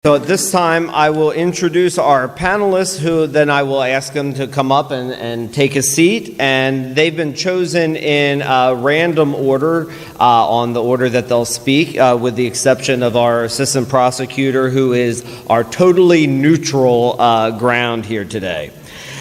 So at this time, I will introduce our panelists, who then I will ask them to come up and take a seat. And they've been chosen in random order on the order that they'll speak, with the exception of our assistant prosecutor, who is our totally neutral ground here today.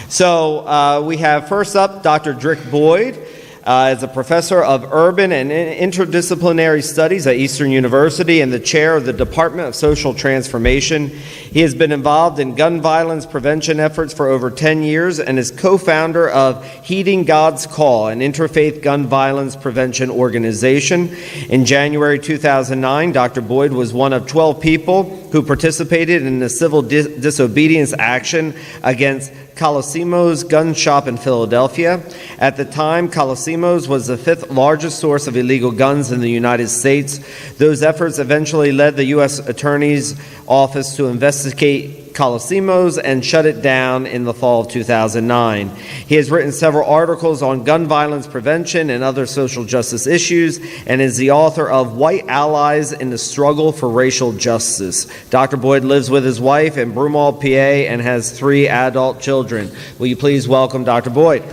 So we have first up Dr. Drick Boyd. As a professor of urban and interdisciplinary studies at Eastern University and the chair of the Department of Social Transformation. He has been involved in gun violence prevention efforts for over 10 years and is co-founder of Heeding God's Call, an interfaith gun violence prevention organization. In January 2009, Dr. Boyd was one of 12 people who participated in the civil disobedience action against Colosimos Gun Shop in Philadelphia. At the time, Colosimos was the fifth largest source of illegal guns in the United States. Those efforts eventually led the U.S. Attorney's Office to investigate Colosimos and shut it down in the fall of 2009. He has written several articles on gun violence prevention and other social justice issues, and is the author of White Allies in the Struggle for Racial Justice. Dr. Boyd lives with his wife in Broomall, PA, and has 3 adult children. Will you please welcome Dr. Boyd?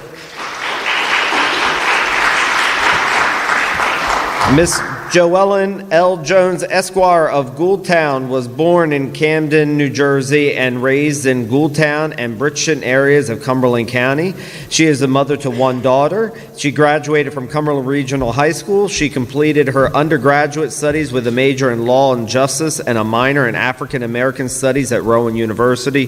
Miss Joellen L. Jones, Esquire of Gouldtown, was born in Camden, New Jersey, and raised in Gouldtown and Bridgeton areas of Cumberland County. She is the mother to 1 daughter. She graduated from Cumberland Regional High School. She completed her undergraduate studies with a major in law and justice and a minor in African American studies at Rowan University.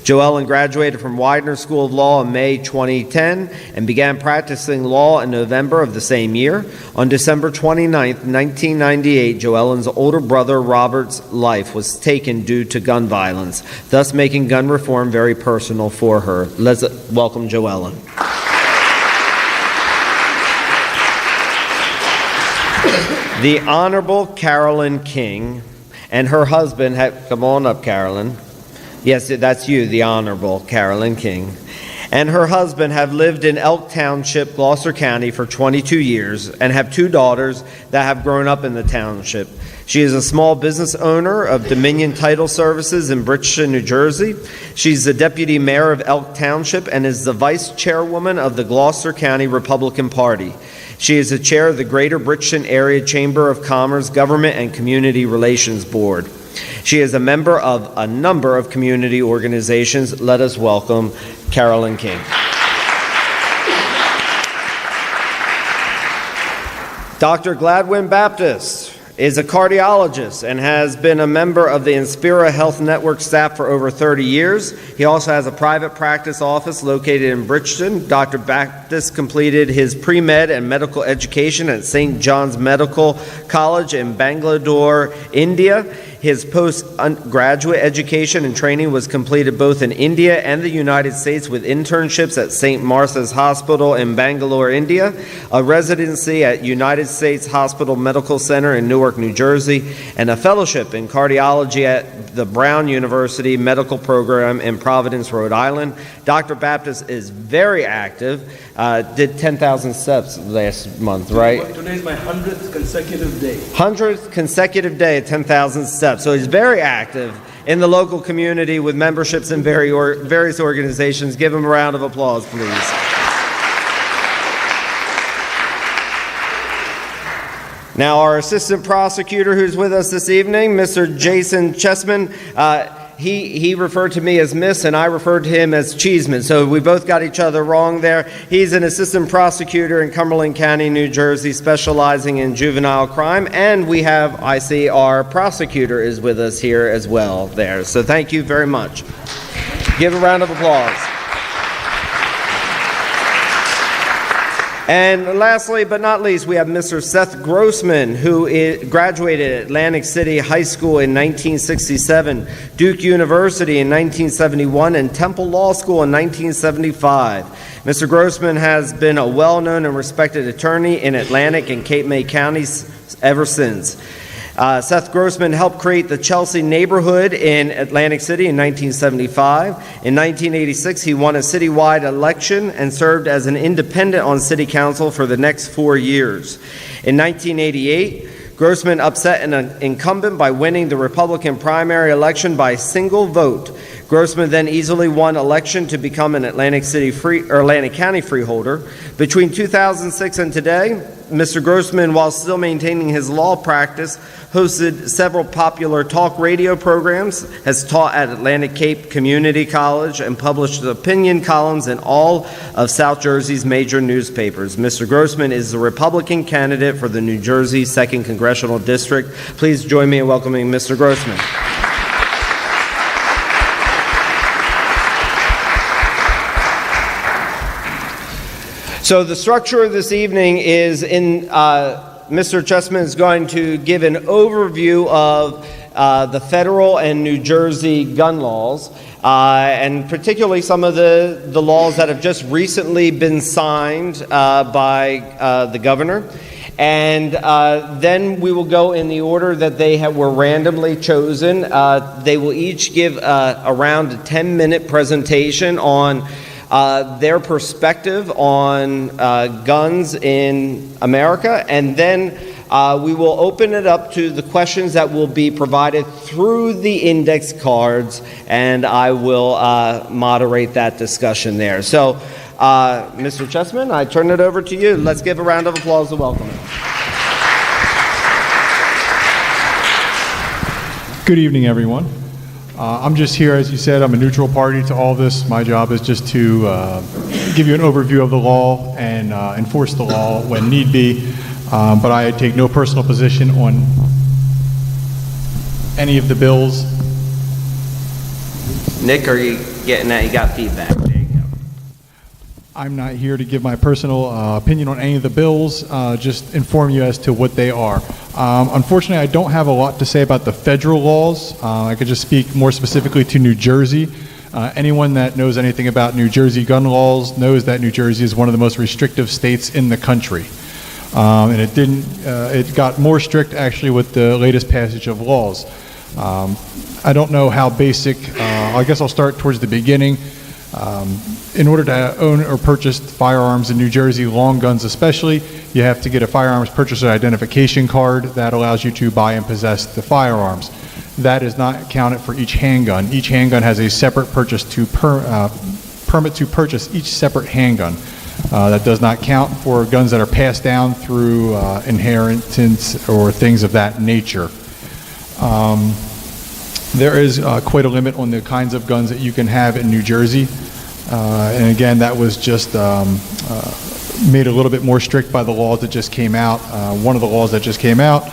Joellen graduated from Widener School of Law in May 2010 and began practicing law in November of the same year. On December 29th, 1998, Joellen's older brother Robert's life was taken due to gun violence, thus making gun reform very personal for her. Let's welcome Joellen. The Honorable Carolyn King and her husband come on up, Carolyn. Yes, that's you, the Honorable Carolyn King. And her husband have lived in Elk Township, Gloucester County for 22 years and have 2 daughters that have grown up in the township. She is a small business owner of Dominion Title Services in Bridgeton, New Jersey. She's the deputy mayor of Elk Township and is the vice chairwoman of the Gloucester County Republican Party. She is the chair of the Greater Bridgeton Area Chamber of Commerce Government and Community Relations Board. She is a member of a number of community organizations. Let us welcome Carolyn King. Dr. Gladwin Baptist is a cardiologist and has been a member of the Inspira Health Network staff for over 30 years. He also has a private practice office located in Bridgeton. Dr. Baptist completed his pre-med and medical education at St. John's Medical College in Bangalore, India. His postgraduate education and training was completed both in India and the United States with internships at St. Martha's Hospital in Bangalore, India, a residency at United States Hospital Medical Center in Newark, New Jersey, and a fellowship in cardiology at the Brown University Medical Program in Providence, Rhode Island. Dr. Baptist is very active, did 10,000 steps last month, right? Today is my 100th consecutive day. 100th consecutive day at 10,000 steps. So he's very active in the local community with memberships in various organizations. Give him a round of applause, please. Now, our assistant prosecutor who's with us this evening, Mr. Jason Chessman, he referred to me as Miss, and I referred to him as Cheeseman, so we both got each other wrong there. He's an assistant prosecutor in Cumberland County, New Jersey, specializing in juvenile crime, and we have, I see, our prosecutor is with us here as well there. So thank you very much. Give a round of applause. And lastly, but not least, we have Mr. Seth Grossman, who graduated at Atlantic City High School in 1967, Duke University in 1971, and Temple Law School in 1975. Mr. Grossman has been a well-known and respected attorney in Atlantic and Cape May counties ever since. Seth Grossman helped create the Chelsea neighborhood in Atlantic City in 1975. In 1986, he won a citywide election and served as an independent on city council for the next 4 years. In 1988, Grossman upset an incumbent by winning the Republican primary election by single vote. Grossman then easily won election to become an Atlantic County freeholder. Between 2006 and today, Mr. Grossman, while still maintaining his law practice, hosted several popular talk radio programs, has taught at Atlantic Cape Community College, and published opinion columns in all of South Jersey's major newspapers. Mr. Grossman is the Republican candidate for the New Jersey 2nd Congressional District. Please join me in welcoming Mr. Grossman. So the structure of this evening is Mr. Chessman is going to give an overview of the federal and New Jersey gun laws, and particularly some of the laws that have just recently been signed by the governor. And then we will go in the order that they were randomly chosen. They will each give around a 10-minute presentation on their perspective on guns in America, and then we will open it up to the questions that will be provided through the index cards, and I will moderate that discussion there. So, Mr. Chessman, I turn it over to you. Let's give a round of applause to welcome him. Good evening, everyone. I'm just here, as you said, I'm a neutral party to all this. My job is just to give you an overview of the law and enforce the law when need be, but I take no personal position on any of the bills. Nick, are you getting that? You got feedback. There you go. I'm not here to give my personal opinion on any of the bills, just inform you as to what they are. Unfortunately, I don't have a lot to say about the federal laws. I could just speak more specifically to New Jersey. Anyone that knows anything about New Jersey gun laws knows that New Jersey is one of the most restrictive states in the country. And it got more strict actually with the latest passage of laws. I don't know how basic, I guess I'll start towards the beginning. In order to own or purchase firearms in New Jersey, long guns especially, you have to get a firearms purchaser identification card that allows you to buy and possess the firearms. That is not counted for each handgun. Each handgun has a separate permit to purchase each separate handgun. That does not count for guns that are passed down through inheritance or things of that nature. There is quite a limit on the kinds of guns that you can have in New Jersey. And again, that was just made a little bit more strict by the laws that just came out. One of the laws that just came out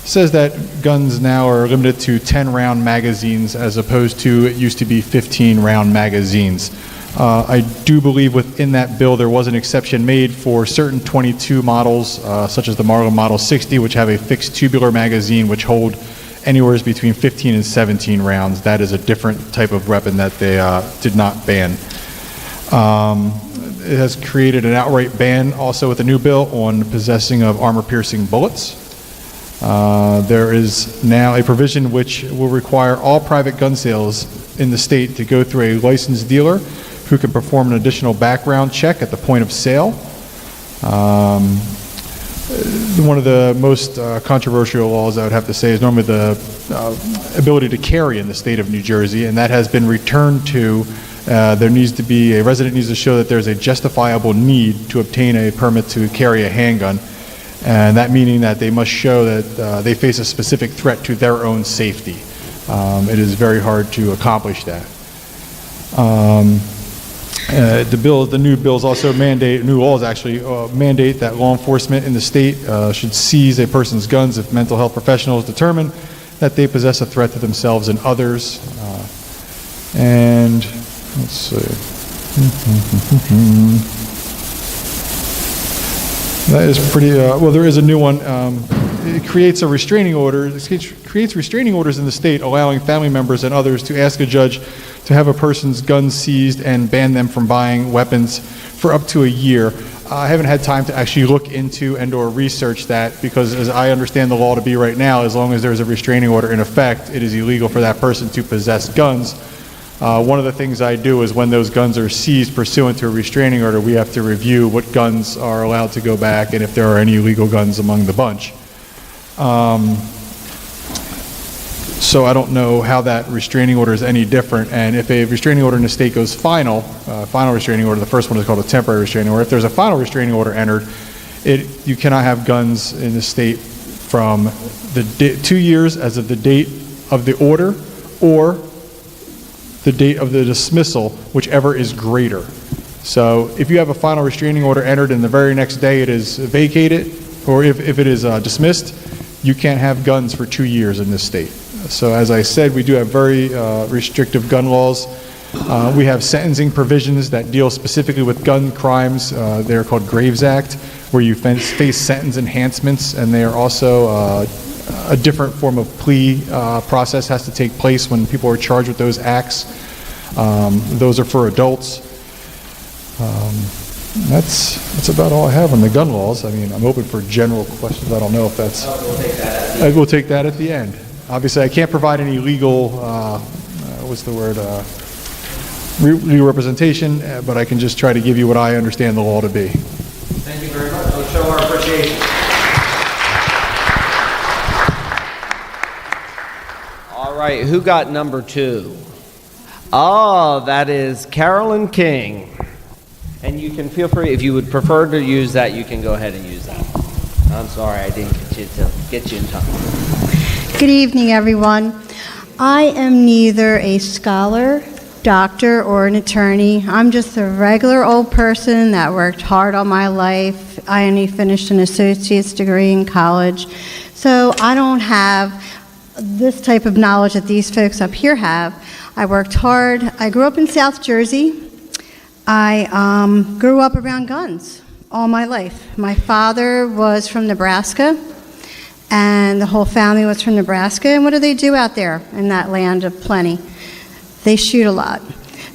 says that guns now are limited to 10-round magazines as opposed to it used to be 15-round magazines. I do believe within that bill there was an exception made for certain 22 models, such as the Marlin Model 60, which have a fixed tubular magazine which hold anywhere between 15 and 17 rounds. That is a different type of weapon that they did not ban. It has created an outright ban also with the new bill on possessing of armor-piercing bullets. There is now a provision which will require all private gun sales in the state to go through a licensed dealer who can perform an additional background check at the point of sale. One of the most controversial laws I would have to say is normally the ability to carry in the state of New Jersey, and that has been returned to there needs to be, a resident needs to show that there's a justifiable need to obtain a permit to carry a handgun, and that meaning that they must show that they face a specific threat to their own safety. It is very hard to accomplish that. The new bills also mandate, new laws actually mandate that law enforcement in the state should seize a person's guns if mental health professionals determine that they possess a threat to themselves and others. And let's see. That is pretty, well, there is a new one. It creates a restraining order. It creates restraining orders in the state allowing family members and others to ask a judge to have a person's guns seized and ban them from buying weapons for up to a year. I haven't had time to actually look into and or research that because as I understand the law to be right now, as long as there's a restraining order in effect, it is illegal for that person to possess guns. One of the things I do is when those guns are seized pursuant to a restraining order, we have to review what guns are allowed to go back and if there are any illegal guns among the bunch. So I don't know how that restraining order is any different. And if a restraining order in the state goes final, final restraining order, the first one is called a temporary restraining order. If there's a final restraining order entered, you cannot have guns in the state from the 2 years as of the date of the order or the date of the dismissal, whichever is greater. So if you have a final restraining order entered and the very next day it is vacated, or if it is dismissed, you can't have guns for 2 years in this state. So as I said, we do have very restrictive gun laws. We have sentencing provisions that deal specifically with gun crimes. They're called Graves Act, where you face sentence enhancements, and they are also a different form of plea process has to take place when people are charged with those acts. Those are for adults. That's about all I have on the gun laws. I mean, I'm open for general questions. I don't know if that's... We'll take that at the end. Obviously, I can't provide any legal, legal representation, but I can just try to give you what I understand the law to be. Thank you very much. We'll show our appreciation. All right, who got number 2? Oh, that is Carolyn King. And you can feel free, if you would prefer to use that, you can go ahead and use that. I'm sorry, I didn't get you in time. Good evening, everyone. I am neither a scholar, doctor, or an attorney. I'm just a regular old person that worked hard all my life. I only finished an associate's degree in college. So I don't have this type of knowledge that these folks up here have. I worked hard. I grew up in South Jersey. I grew up around guns all my life. My father was from Nebraska, and the whole family was from Nebraska. And what do they do out there in that land of plenty? They shoot a lot.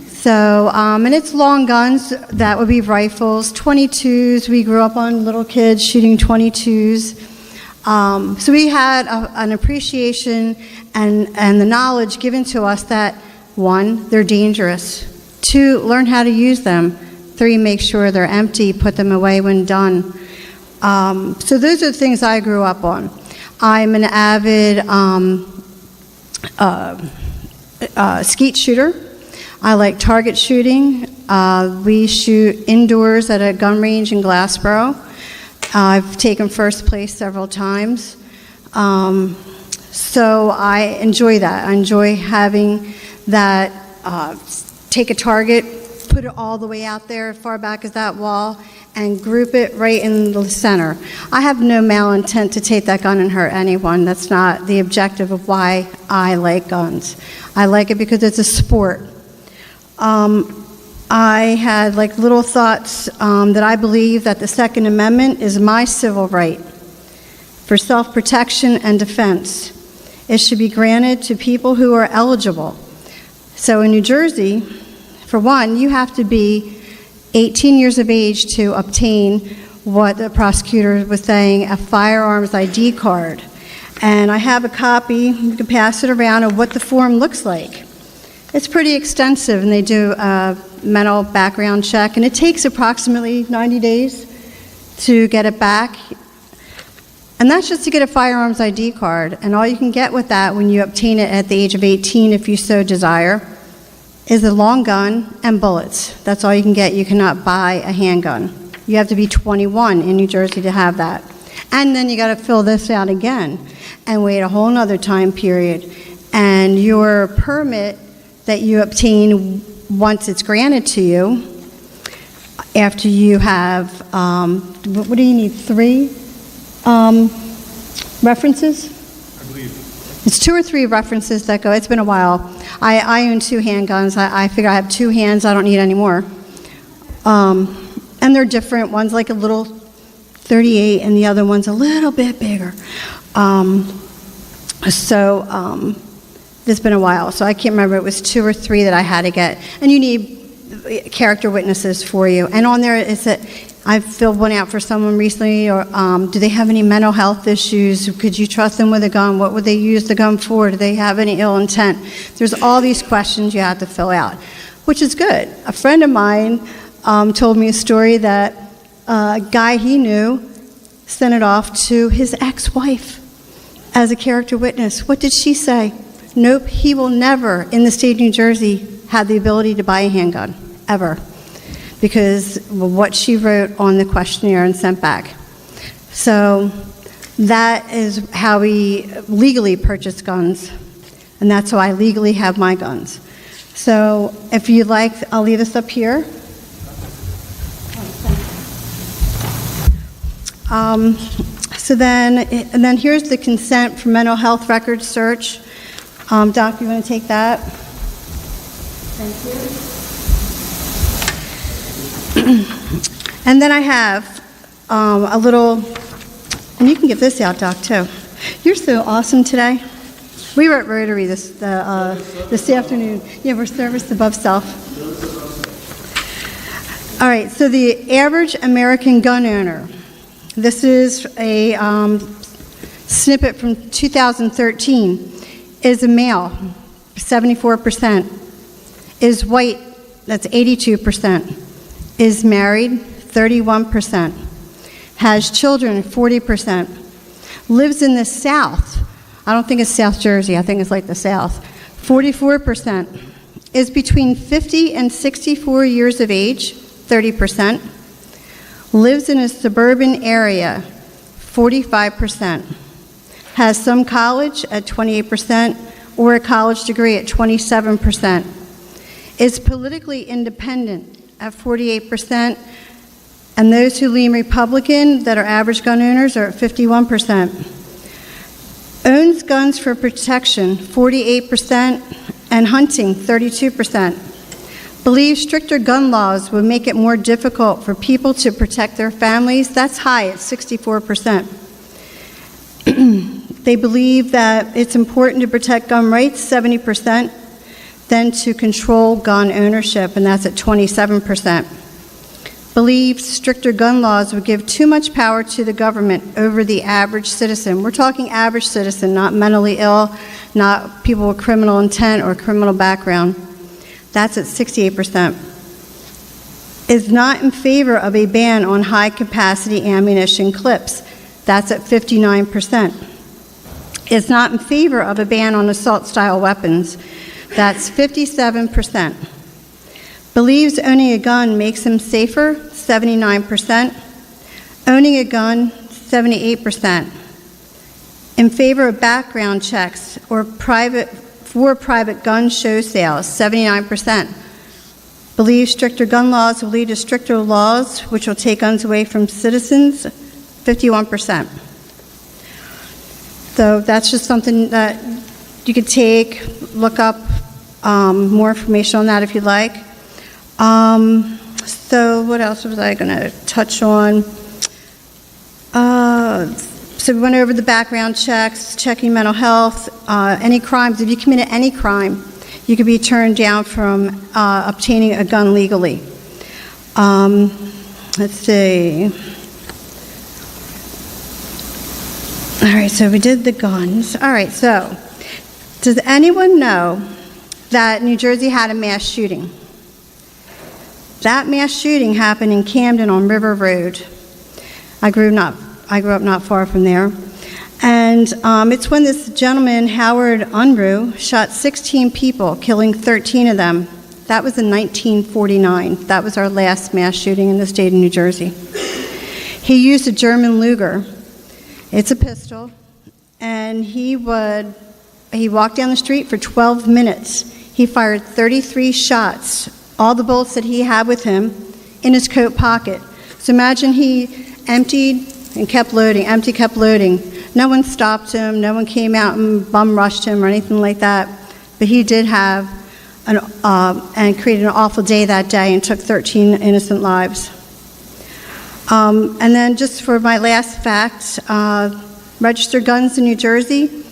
So, and it's long guns. That would be rifles, 22s. We grew up on little kids shooting 22s. So we had an appreciation and the knowledge given to us that, 1, they're dangerous. 2, learn how to use them. 3, make sure they're empty, put them away when done. So those are the things I grew up on. I'm an avid skeet shooter. I like target shooting. We shoot indoors at a gun range in Glassboro. I've taken first place several times. So I enjoy that. I enjoy having that, take a target, put it all the way out there, as far back as that wall, and group it right in the center. I have no malintent to take that gun and hurt anyone. That's not the objective of why I like guns. I like it because it's a sport. I had like little thoughts that I believe that the Second Amendment is my civil right for self-protection and defense. It should be granted to people who are eligible. So in New Jersey, for one, you have to be 18 years of age to obtain what the prosecutor was saying, a firearms ID card. And I have a copy, you can pass it around, of what the form looks like. It's pretty extensive, and they do a mental background check, and it takes approximately 90 days to get it back. And that's just to get a firearms ID card, and all you can get with that when you obtain it at the age of 18, if you so desire, is a long gun and bullets. That's all you can get. You cannot buy a handgun. You have to be 21 in New Jersey to have that. And then you got to fill this out again and wait a whole nother time period. And your permit that you obtain once it's granted to you, after you have, what do you need, 3 references? I believe. It's 2 or 3 references that go. It's been a while. I own 2 handguns. I figure I have 2 hands. I don't need any more. And they're different. One's like a little 38, and the other one's a little bit bigger. It's been a while, so I can't remember. It was 2 or 3 that I had to get. And you need character witnesses for you. And on there is that I filled one out for someone recently, or do they have any mental health issues? Could you trust them with a gun? What would they use the gun for? Do they have any ill intent? There's all these questions you have to fill out, which is good. A friend of mine told me a story that a guy he knew sent it off to his ex-wife. as a character witness. What did she say? Nope, he will never, in the state of New Jersey, have the ability to buy a handgun, ever, because of what she wrote on the questionnaire and sent back. So that is how we legally purchase guns, and that's how I legally have my guns. So if you'd like, I'll leave this up here. And then here's the consent for mental health record search. Doc, you want to take that? Thank you. And then I have a little, and you can give this out, Doc, too. You're so awesome today. We were at Rotary this afternoon. Yeah, we're service above self. All right, so the average American gun owner. This is a snippet from 2013. Is a male, 74%. Is white, that's 82%. Is married, 31%. Has children, 40%. Lives in the South. I don't think it's South Jersey, I think it's like the South. 44%. Is between 50 and 64 years of age, 30%. Lives in a suburban area, 45%. Has some college at 28% or a college degree at 27%. Is politically independent at 48%. And those who lean Republican that are average gun owners are at 51%. Owns guns for protection, 48%, and hunting, 32%. Believes stricter gun laws would make it more difficult for people to protect their families. That's high at 64%. They believe that it's important to protect gun rights, 70%, than to control gun ownership, and that's at 27%. Believes stricter gun laws would give too much power to the government over the average citizen. We're talking average citizen, not mentally ill, not people with criminal intent or criminal background. That's at 68%. Is not in favor of a ban on high-capacity ammunition clips. That's at 59%. Is not in favor of a ban on assault-style weapons. That's 57%. Believes owning a gun makes him safer, 79%. Owning a gun, 78%. In favor of background checks or private gun show sales, 79%. Believes stricter gun laws will lead to stricter laws, which will take guns away from citizens, 51%. So that's just something that you could take, look up more information on that if you'd like. So what else was I going to touch on? So we went over the background checks, checking mental health, any crimes. If you committed any crime, you could be turned down from obtaining a gun legally. Let's see. All right, so we did the guns. All right, so does anyone know that New Jersey had a mass shooting? That mass shooting happened in Camden on River Road. I grew up not far from there. And it's when this gentleman, Howard Unruh, shot 16 people, killing 13 of them. That was in 1949. That was our last mass shooting in the state of New Jersey. He used a German Luger. It's a pistol. And he walked down the street for 12 minutes. He fired 33 shots, all the bullets that he had with him, in his coat pocket. So imagine he emptied and kept loading, kept loading. No one stopped him, no one came out and bum rushed him or anything like that. But he did have and created an awful day that day and took 13 innocent lives. And then just for my last fact, registered guns in New Jersey.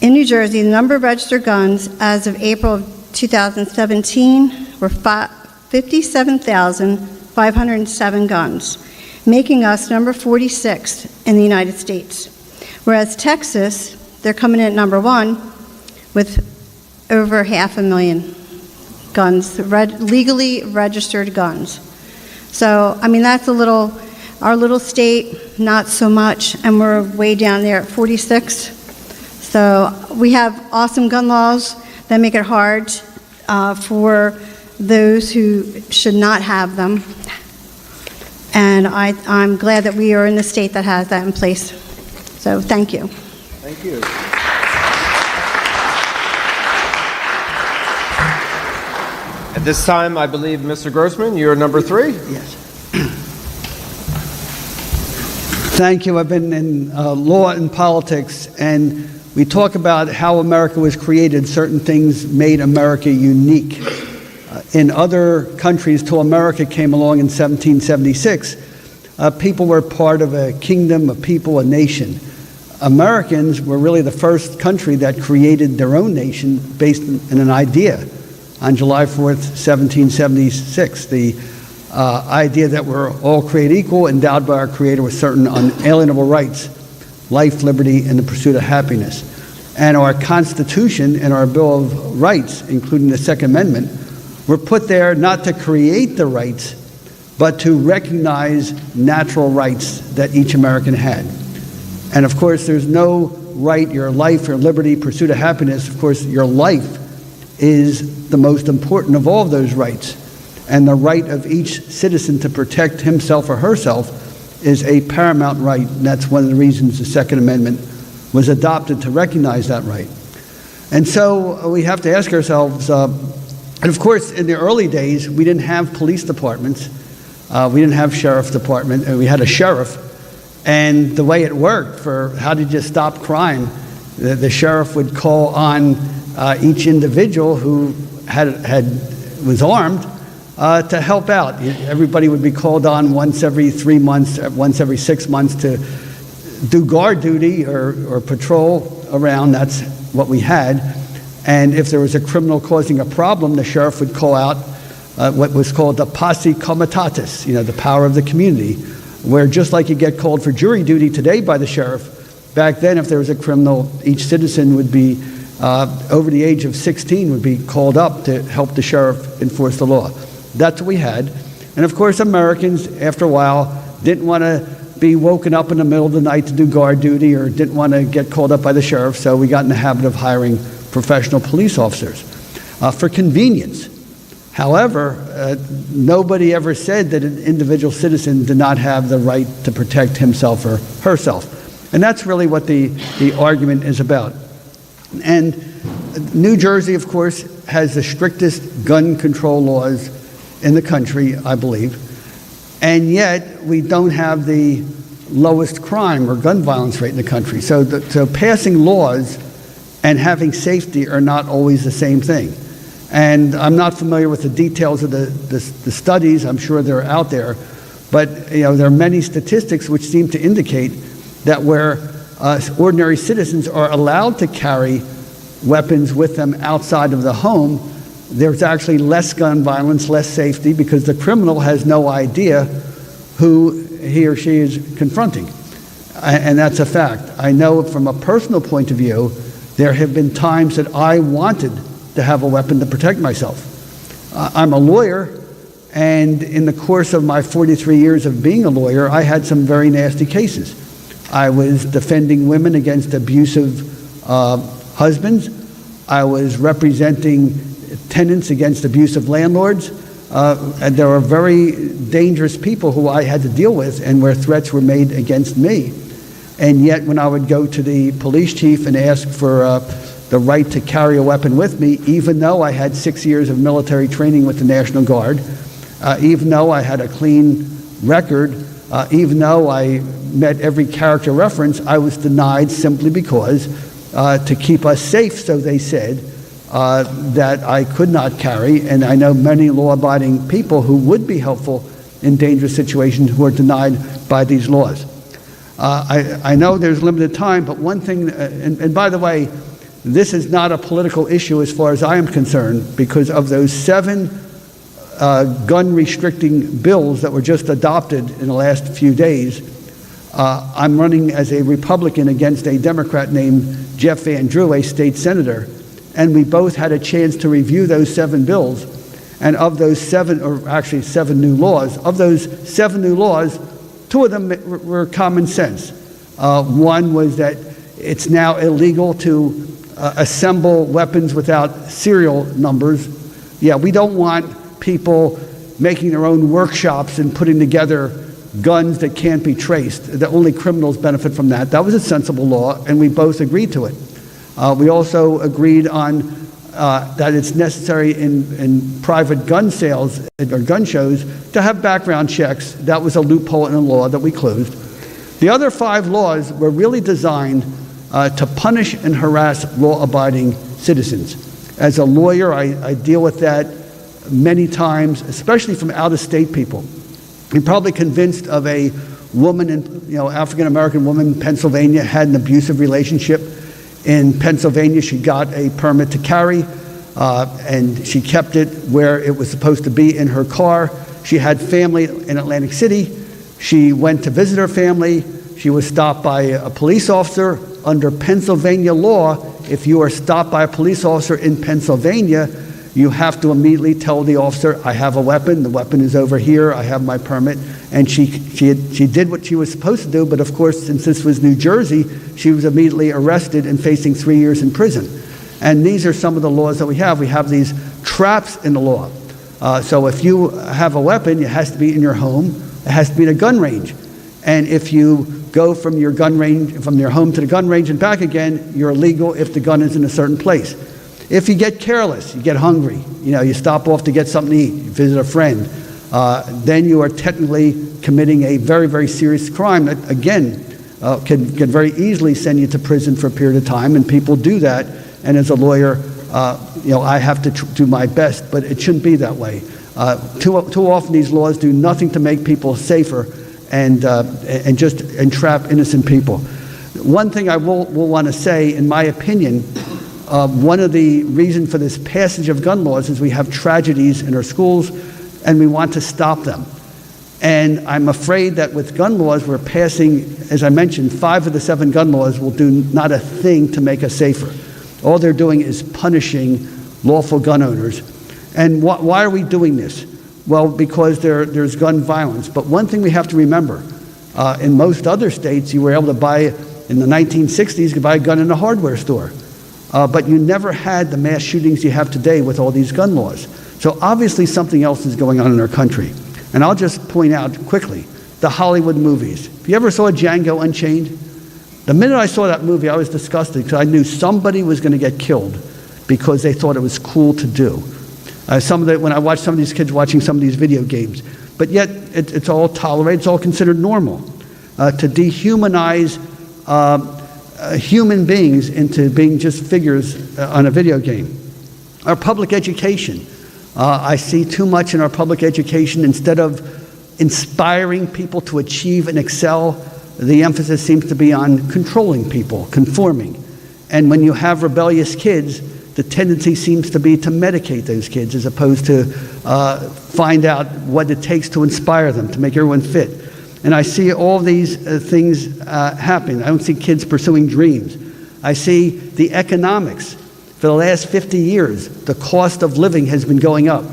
In New Jersey, the number of registered guns as of April of 2017 were 57,507 guns, making us number 46 in the United States. Whereas Texas, they're coming in at number 1 with over 500,000 guns, legally registered guns. So, I mean, that's our little state, not so much, and we're way down there at 46. So we have awesome gun laws that make it hard for those who should not have them. And I'm glad that we are in the state that has that in place. So thank you. Thank you. At this time, I believe, Mr. Grossman, you're number 3. Yes. Thank you. I've been in law and politics, and we talk about how America was created. Certain things made America unique. In other countries, till America came along in 1776, people were part of a kingdom, a people, a nation. Americans were really the first country that created their own nation based in an idea. On July 4th, 1776, the idea that we're all created equal, endowed by our Creator with certain unalienable rights, life, liberty, and the pursuit of happiness. And our Constitution and our Bill of Rights, including the Second Amendment, were put there not to create the rights, but to recognize natural rights that each American had. And of course, there's no right, your life, your liberty, pursuit of happiness. Of course, your life is the most important of all of those rights. And the right of each citizen to protect himself or herself is a paramount right. And that's one of the reasons the Second Amendment was adopted, to recognize that right. And so we have to ask ourselves, and of course, in the early days, we didn't have police departments. We didn't have sheriff's department. And we had a sheriff. And the way it worked for how did you stop crime, the sheriff would call on each individual who was armed to help out. Everybody would be called on once every 3 months, once every 6 months to do guard duty or patrol around. That's what we had. And if there was a criminal causing a problem, the sheriff would call out what was called the posse comitatus, the power of the community, where just like you get called for jury duty today by the sheriff, back then if there was a criminal, each citizen would be over the age of 16 would be called up to help the sheriff enforce the law. That's what we had. And of course, Americans, after a while, didn't want to be woken up in the middle of the night to do guard duty or didn't want to get called up by the sheriff, so we got in the habit of hiring professional police officers for convenience. However, nobody ever said that an individual citizen did not have the right to protect himself or herself. And that's really what the argument is about. And New Jersey, of course, has the strictest gun control laws in the country, I believe. And yet, we don't have the lowest crime or gun violence rate in the country. So passing laws and having safety are not always the same thing. And I'm not familiar with the details of the studies. I'm sure they're out there. But there are many statistics which seem to indicate that where ordinary citizens are allowed to carry weapons with them outside of the home, there's actually less gun violence, less safety, because the criminal has no idea who he or she is confronting. And that's a fact. I know from a personal point of view, there have been times that I wanted to have a weapon to protect myself. I'm a lawyer, and in the course of my 43 years of being a lawyer, I had some very nasty cases. I was defending women against abusive husbands. I was representing tenants against abusive landlords. And there were very dangerous people who I had to deal with and where threats were made against me. And yet when I would go to the police chief and ask for the right to carry a weapon with me, even though I had 6 years of military training with the National Guard, even though I had a clean record, even though I met every character reference, I was denied simply because to keep us safe, so they said, that I could not carry. And I know many law-abiding people who would be helpful in dangerous situations who are denied by these laws. I know there's limited time, but one thing, and by the way, this is not a political issue as far as I am concerned, because of those 7 gun-restricting bills that were just adopted in the last few days, I'm running as a Republican against a Democrat named Jeff Van Drew, a state senator, and we both had a chance to review those 7 bills. And of those 7, or actually 7 new laws, of those 7 new laws, 2 of them were common sense. One was that It's now illegal to assemble weapons without serial numbers. Yeah, we don't want people making their own workshops and putting together guns that can't be traced. The only criminals benefit from that. That was a sensible law, and we both agreed to it. We also agreed on that it's necessary in private gun sales or gun shows to have background checks. That was a loophole in the law that we closed. The other 5 laws were really designed to punish and harass law-abiding citizens. As a lawyer, I deal with that many times, especially from out-of-state people. You're probably convinced of a woman, African-American woman in Pennsylvania had an abusive relationship. In Pennsylvania, she got a permit to carry, and she kept it where it was supposed to be in her car. She had family in Atlantic City. She went to visit her family. She was stopped by a police officer. Under Pennsylvania law, if you are stopped by a police officer in Pennsylvania, you have to immediately tell the officer, I have a weapon, the weapon is over here, I have my permit. And she did what she was supposed to do, but of course, since this was New Jersey, she was immediately arrested and facing 3 years in prison. And these are some of the laws that we have. We have these traps in the law. So if you have a weapon, it has to be in your home, it has to be in a gun range. And if you go from your gun range, from your home to the gun range and back again, you're illegal if the gun is in a certain place. If you get careless, you get hungry, you stop off to get something to eat, you visit a friend, then you are technically committing a very, very serious crime that, again, can very easily send you to prison for a period of time, and people do that. And as a lawyer, I have to do my best, but it shouldn't be that way. Too often these laws do nothing to make people safer and just entrap innocent people. One thing I will want to say, in my opinion, one of the reasons for this passage of gun laws is we have tragedies in our schools, and we want to stop them. And I'm afraid that with gun laws, we're passing, as I mentioned, 5 of the 7 gun laws will do not a thing to make us safer. All they're doing is punishing lawful gun owners. And why are we doing this? Well, because there's gun violence. But one thing we have to remember, in most other states, you were able to buy, in the 1960s, you could buy a gun in a hardware store. But you never had the mass shootings you have today with all these gun laws. So obviously something else is going on in our country. And I'll just point out quickly, the Hollywood movies. If you ever saw Django Unchained, the minute I saw that movie, I was disgusted because I knew somebody was going to get killed because they thought it was cool to do. When I watch some of these kids watching some of these video games, but yet it's all tolerated, it's all considered normal. To dehumanize human beings into being just figures on a video game. Our public education. I see too much in our public education. Instead of inspiring people to achieve and excel, the emphasis seems to be on controlling people, conforming. And when you have rebellious kids, the tendency seems to be to medicate those kids as opposed to find out what it takes to inspire them, to make everyone fit. And I see all these things happen. I don't see kids pursuing dreams. I see the economics. For the last 50 years, the cost of living has been going up.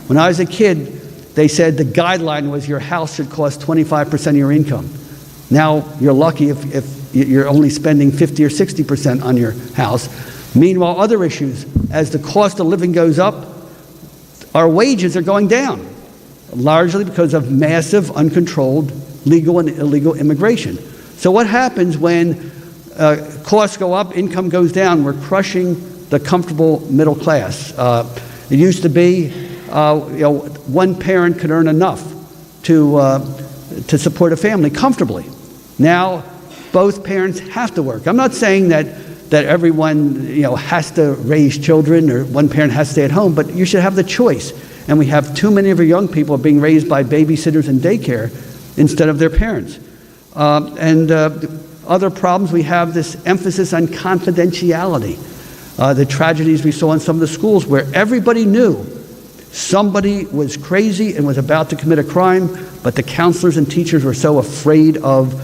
When I was a kid, they said the guideline was your house should cost 25% of your income. Now, you're lucky if you're only spending 50 or 60% on your house. Meanwhile, other issues, as the cost of living goes up, our wages are going down, largely because of massive, uncontrolled, legal and illegal immigration. So what happens when costs go up, income goes down? We're crushing the comfortable middle class. It used to be, one parent could earn enough to support a family comfortably. Now, both parents have to work. I'm not saying that everyone has to raise children or one parent has to stay at home, but you should have the choice. And we have too many of our young people being raised by babysitters and daycare instead of their parents. Other problems, we have this emphasis on confidentiality. The tragedies we saw in some of the schools where everybody knew somebody was crazy and was about to commit a crime, but the counselors and teachers were so afraid of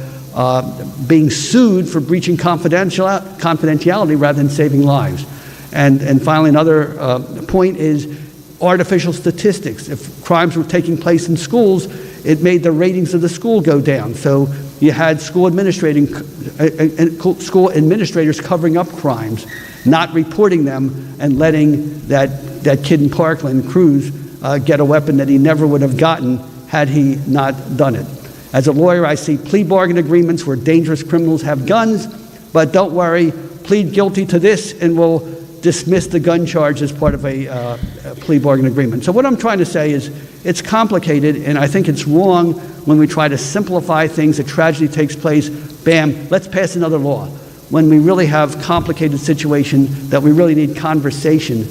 being sued for breaching confidentiality rather than saving lives. And finally, another point is artificial statistics. If crimes were taking place in schools, it made the ratings of the school go down. So you had school administrators covering up crimes, not reporting them, and letting that kid in Parkland, Cruz, get a weapon that he never would have gotten had he not done it. As a lawyer, I see plea bargain agreements where dangerous criminals have guns, but don't worry, plead guilty to this and we'll dismiss the gun charge as part of a plea bargain agreement. So what I'm trying to say is it's complicated, and I think it's wrong when we try to simplify things. A tragedy takes place, bam, let's pass another law. When we really have complicated situation that we really need conversation,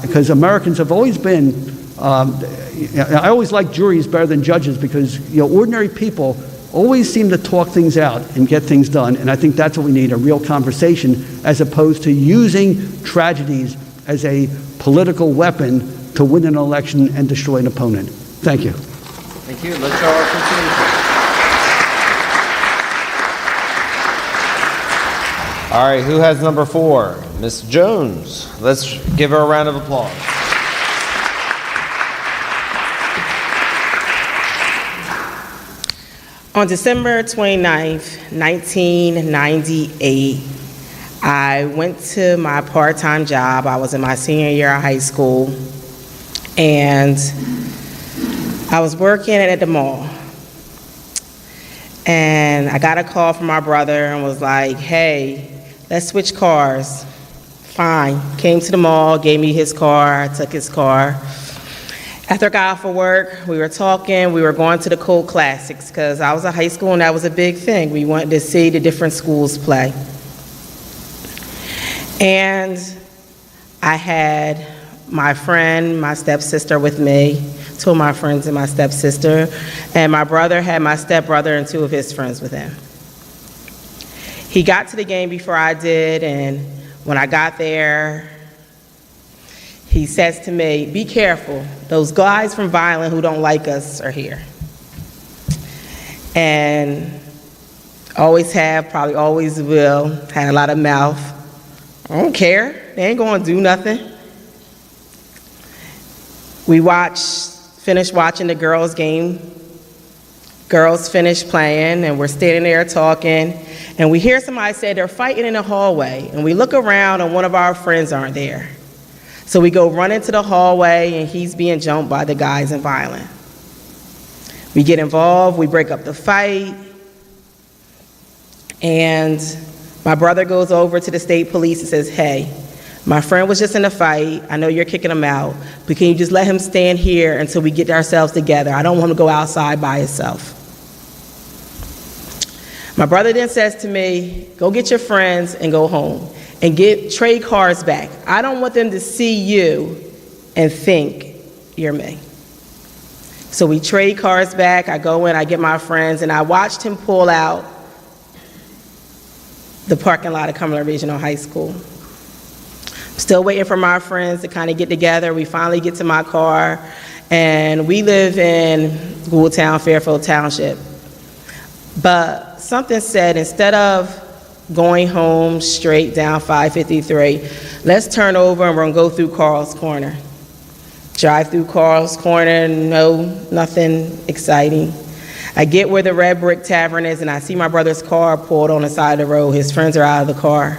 because Americans have always been, I always like juries better than judges because ordinary people always seem to talk things out and get things done, and I think that's what we need, a real conversation, as opposed to using tragedies as a political weapon to win an election and destroy an opponent. Thank you. Thank you. Let's show our appreciation. All right, who has number 4? Ms. Jones. Let's give her a round of applause. On December 29th, 1998, I went to my part-time job. I was in my senior year of high school, and I was working at the mall. And I got a call from my brother and was like, hey, let's switch cars. Fine. Came to the mall, gave me his car, I took his car. After I got off of work, we were talking, we were going to the Cold Classics, because I was in high school and that was a big thing. We wanted to see the different schools play. And I had my friend, my stepsister with me, 2 of my friends and my stepsister, and my brother had my stepbrother and 2 of his friends with him. He got to the game before I did, and when I got there, he says to me, be careful, those guys from Violent who don't like us are here. And always have, probably always will, had a lot of mouth. I don't care, they ain't gonna do nothing. We finished watching the girls' game. Girls finished playing, and we're standing there talking, and we hear somebody say they're fighting in the hallway, and we look around and one of our friends aren't there. So we go run into the hallway, and he's being jumped by the guys in Violent. We get involved, we break up the fight, and my brother goes over to the state police and says, hey, my friend was just in a fight, I know you're kicking him out, but can you just let him stand here until we get ourselves together? I don't want to go outside by himself. My brother then says to me, go get your friends and go home. And trade cars back. I don't want them to see you and think you're me. So we trade cars back. I go in, I get my friends, and I watched him pull out the parking lot of Cumberland Regional High School. I'm still waiting for my friends to kind of get together. We finally get to my car, and we live in Goultown, Fairfield Township. But something said, instead of going home straight down 553, let's turn over and we're gonna go through Carl's Corner. Drive through Carl's Corner, nothing exciting. I get where the Red Brick Tavern is, and I see my brother's car pulled on the side of the road. His friends are out of the car.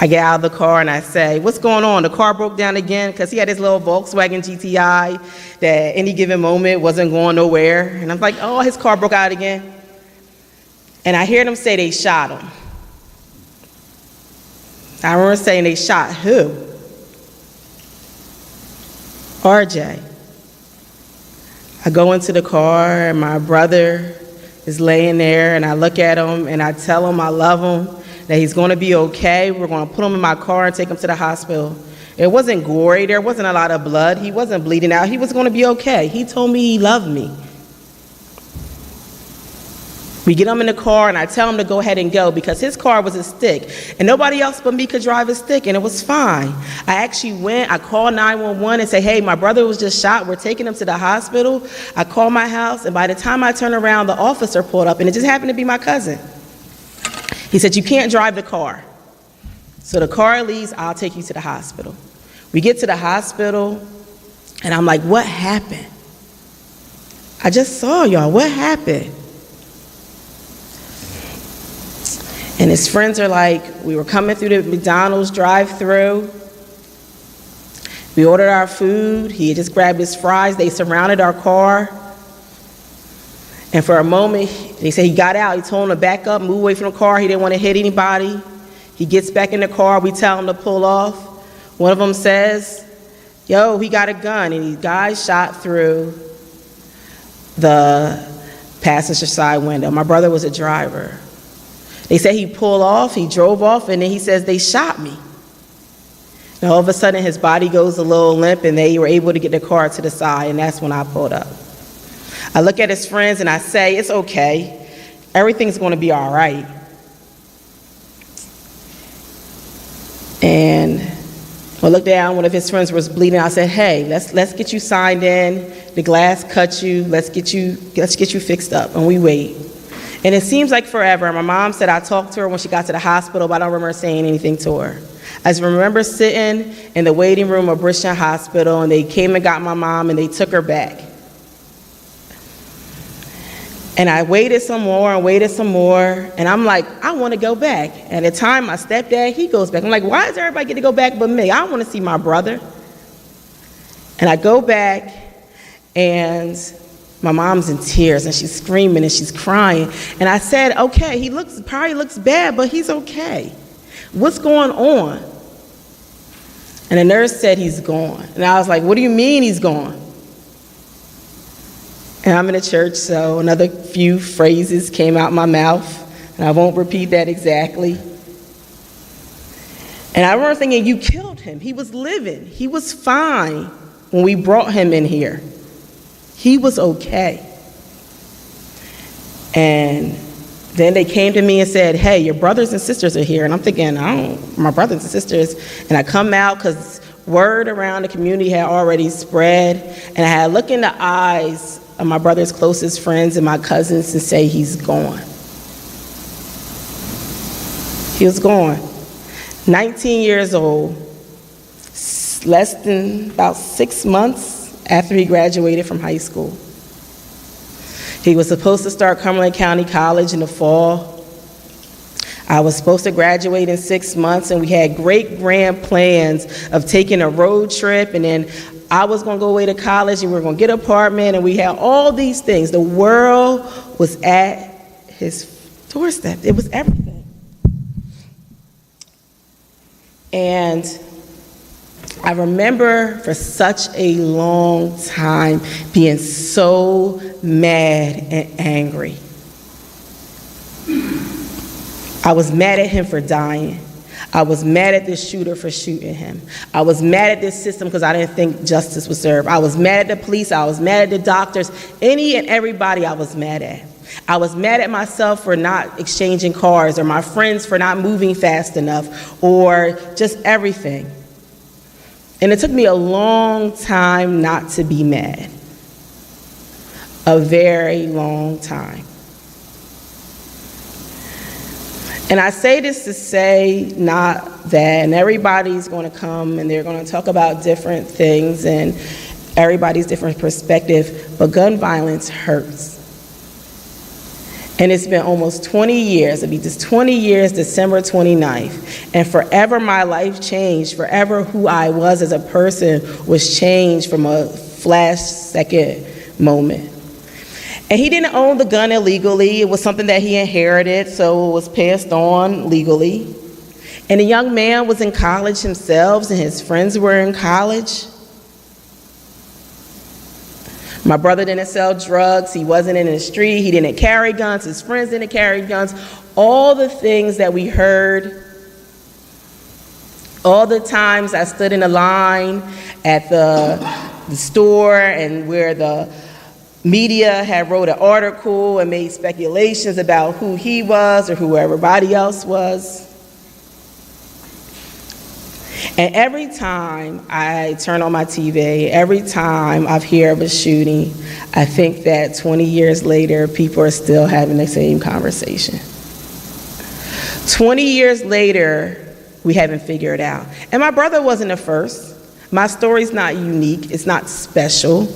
I get out of the car and I say, what's going on? The car broke down again? Because he had his little Volkswagen GTI that any given moment wasn't going nowhere. And I'm like, oh, his car broke out again. And I hear them say they shot him. I remember saying they shot who? RJ. I go into the car and my brother is laying there, and I look at him and I tell him I love him, that he's gonna be okay. We're gonna put him in my car and take him to the hospital. It wasn't gory, there wasn't a lot of blood, he wasn't bleeding out, he was gonna be okay. He told me he loved me. We get him in the car, and I tell him to go ahead and go because his car was a stick, and nobody else but me could drive a stick, and it was fine. I actually went, I called 911 and said, hey, my brother was just shot, we're taking him to the hospital. I called my house, and by the time I turned around, the officer pulled up, and it just happened to be my cousin. He said, you can't drive the car. So the car leaves, I'll take you to the hospital. We get to the hospital, and I'm like, what happened? I just saw y'all, what happened? his friends are like, we were coming through the McDonald's drive-thru. We ordered our food. He had just grabbed his fries. They surrounded our car. And for a moment, they said he got out. He told them to back up, move away from the car. He didn't want to hit anybody. He gets back in the car. We tell him to pull off. One of them says, yo, he got a gun. And the guy shot through the passenger side window. My brother was a driver. They said he pulled off, he drove off, and then he says, they shot me. And all of a sudden, his body goes a little limp, and they were able to get the car to the side, and that's when I pulled up. I look at his friends, and I say, it's okay. Everything's going to be all right. And I looked down, one of his friends was bleeding. I said, hey, let's get you signed in. The glass cut you. Let's get you fixed up. And we wait. And it seems like forever. My mom said I talked to her when she got to the hospital, but I don't remember saying anything to her. I just remember sitting in the waiting room of Bridgeton Hospital, and they came and got my mom, and they took her back. And I waited some more and waited some more, and I'm like, I want to go back. At the time, my stepdad, he goes back. I'm like, why does everybody get to go back but me? I want to see my brother. And I go back, and my mom's in tears, and she's screaming, and she's crying. And I said, okay, he probably looks bad, but he's okay. What's going on? And the nurse said he's gone. And I was like, what do you mean he's gone? And I'm in a church, so another few phrases came out my mouth, and I won't repeat that exactly. And I remember thinking, you killed him. He was living. He was fine when we brought him in here. He was okay. And then they came to me and said, hey, your brothers and sisters are here. And I'm thinking, my brothers and sisters. And I come out because word around the community had already spread. And I had to look in the eyes of my brother's closest friends and my cousins and say, he's gone. He was gone. 19 years old, less than about 6 months after he graduated from high school. He was supposed to start Cumberland County College in the fall. I was supposed to graduate in 6 months, and we had great grand plans of taking a road trip, and then I was going to go away to college, and we were going to get an apartment, and we had all these things. The world was at his doorstep. It was everything. And I remember for such a long time being so mad and angry. I was mad at him for dying. I was mad at this shooter for shooting him. I was mad at this system because I didn't think justice was served. I was mad at the police. I was mad at the doctors. Any and everybody I was mad at. I was mad at myself for not exchanging cars, or my friends for not moving fast enough, or just everything. And it took me a long time not to be mad. A very long time. And I say this to say not that, and everybody's going to come and they're going to talk about different things and everybody's different perspective, but gun violence hurts. And it's been almost 20 years, it'll be just 20 years, December 29th. And forever my life changed, forever who I was as a person was changed from a flash second moment. And he didn't own the gun illegally, it was something that he inherited, so it was passed on legally. And the young man was in college himself, and his friends were in college. My brother didn't sell drugs, he wasn't in the street, he didn't carry guns, his friends didn't carry guns. All the things that we heard, all the times I stood in a line at the store and where the media had wrote an article and made speculations about who he was or who everybody else was. And every time I turn on my TV, every time I hear of a shooting, I think that 20 years later, people are still having the same conversation. 20 years later, we haven't figured it out. And my brother wasn't the first. My story's not unique. It's not special.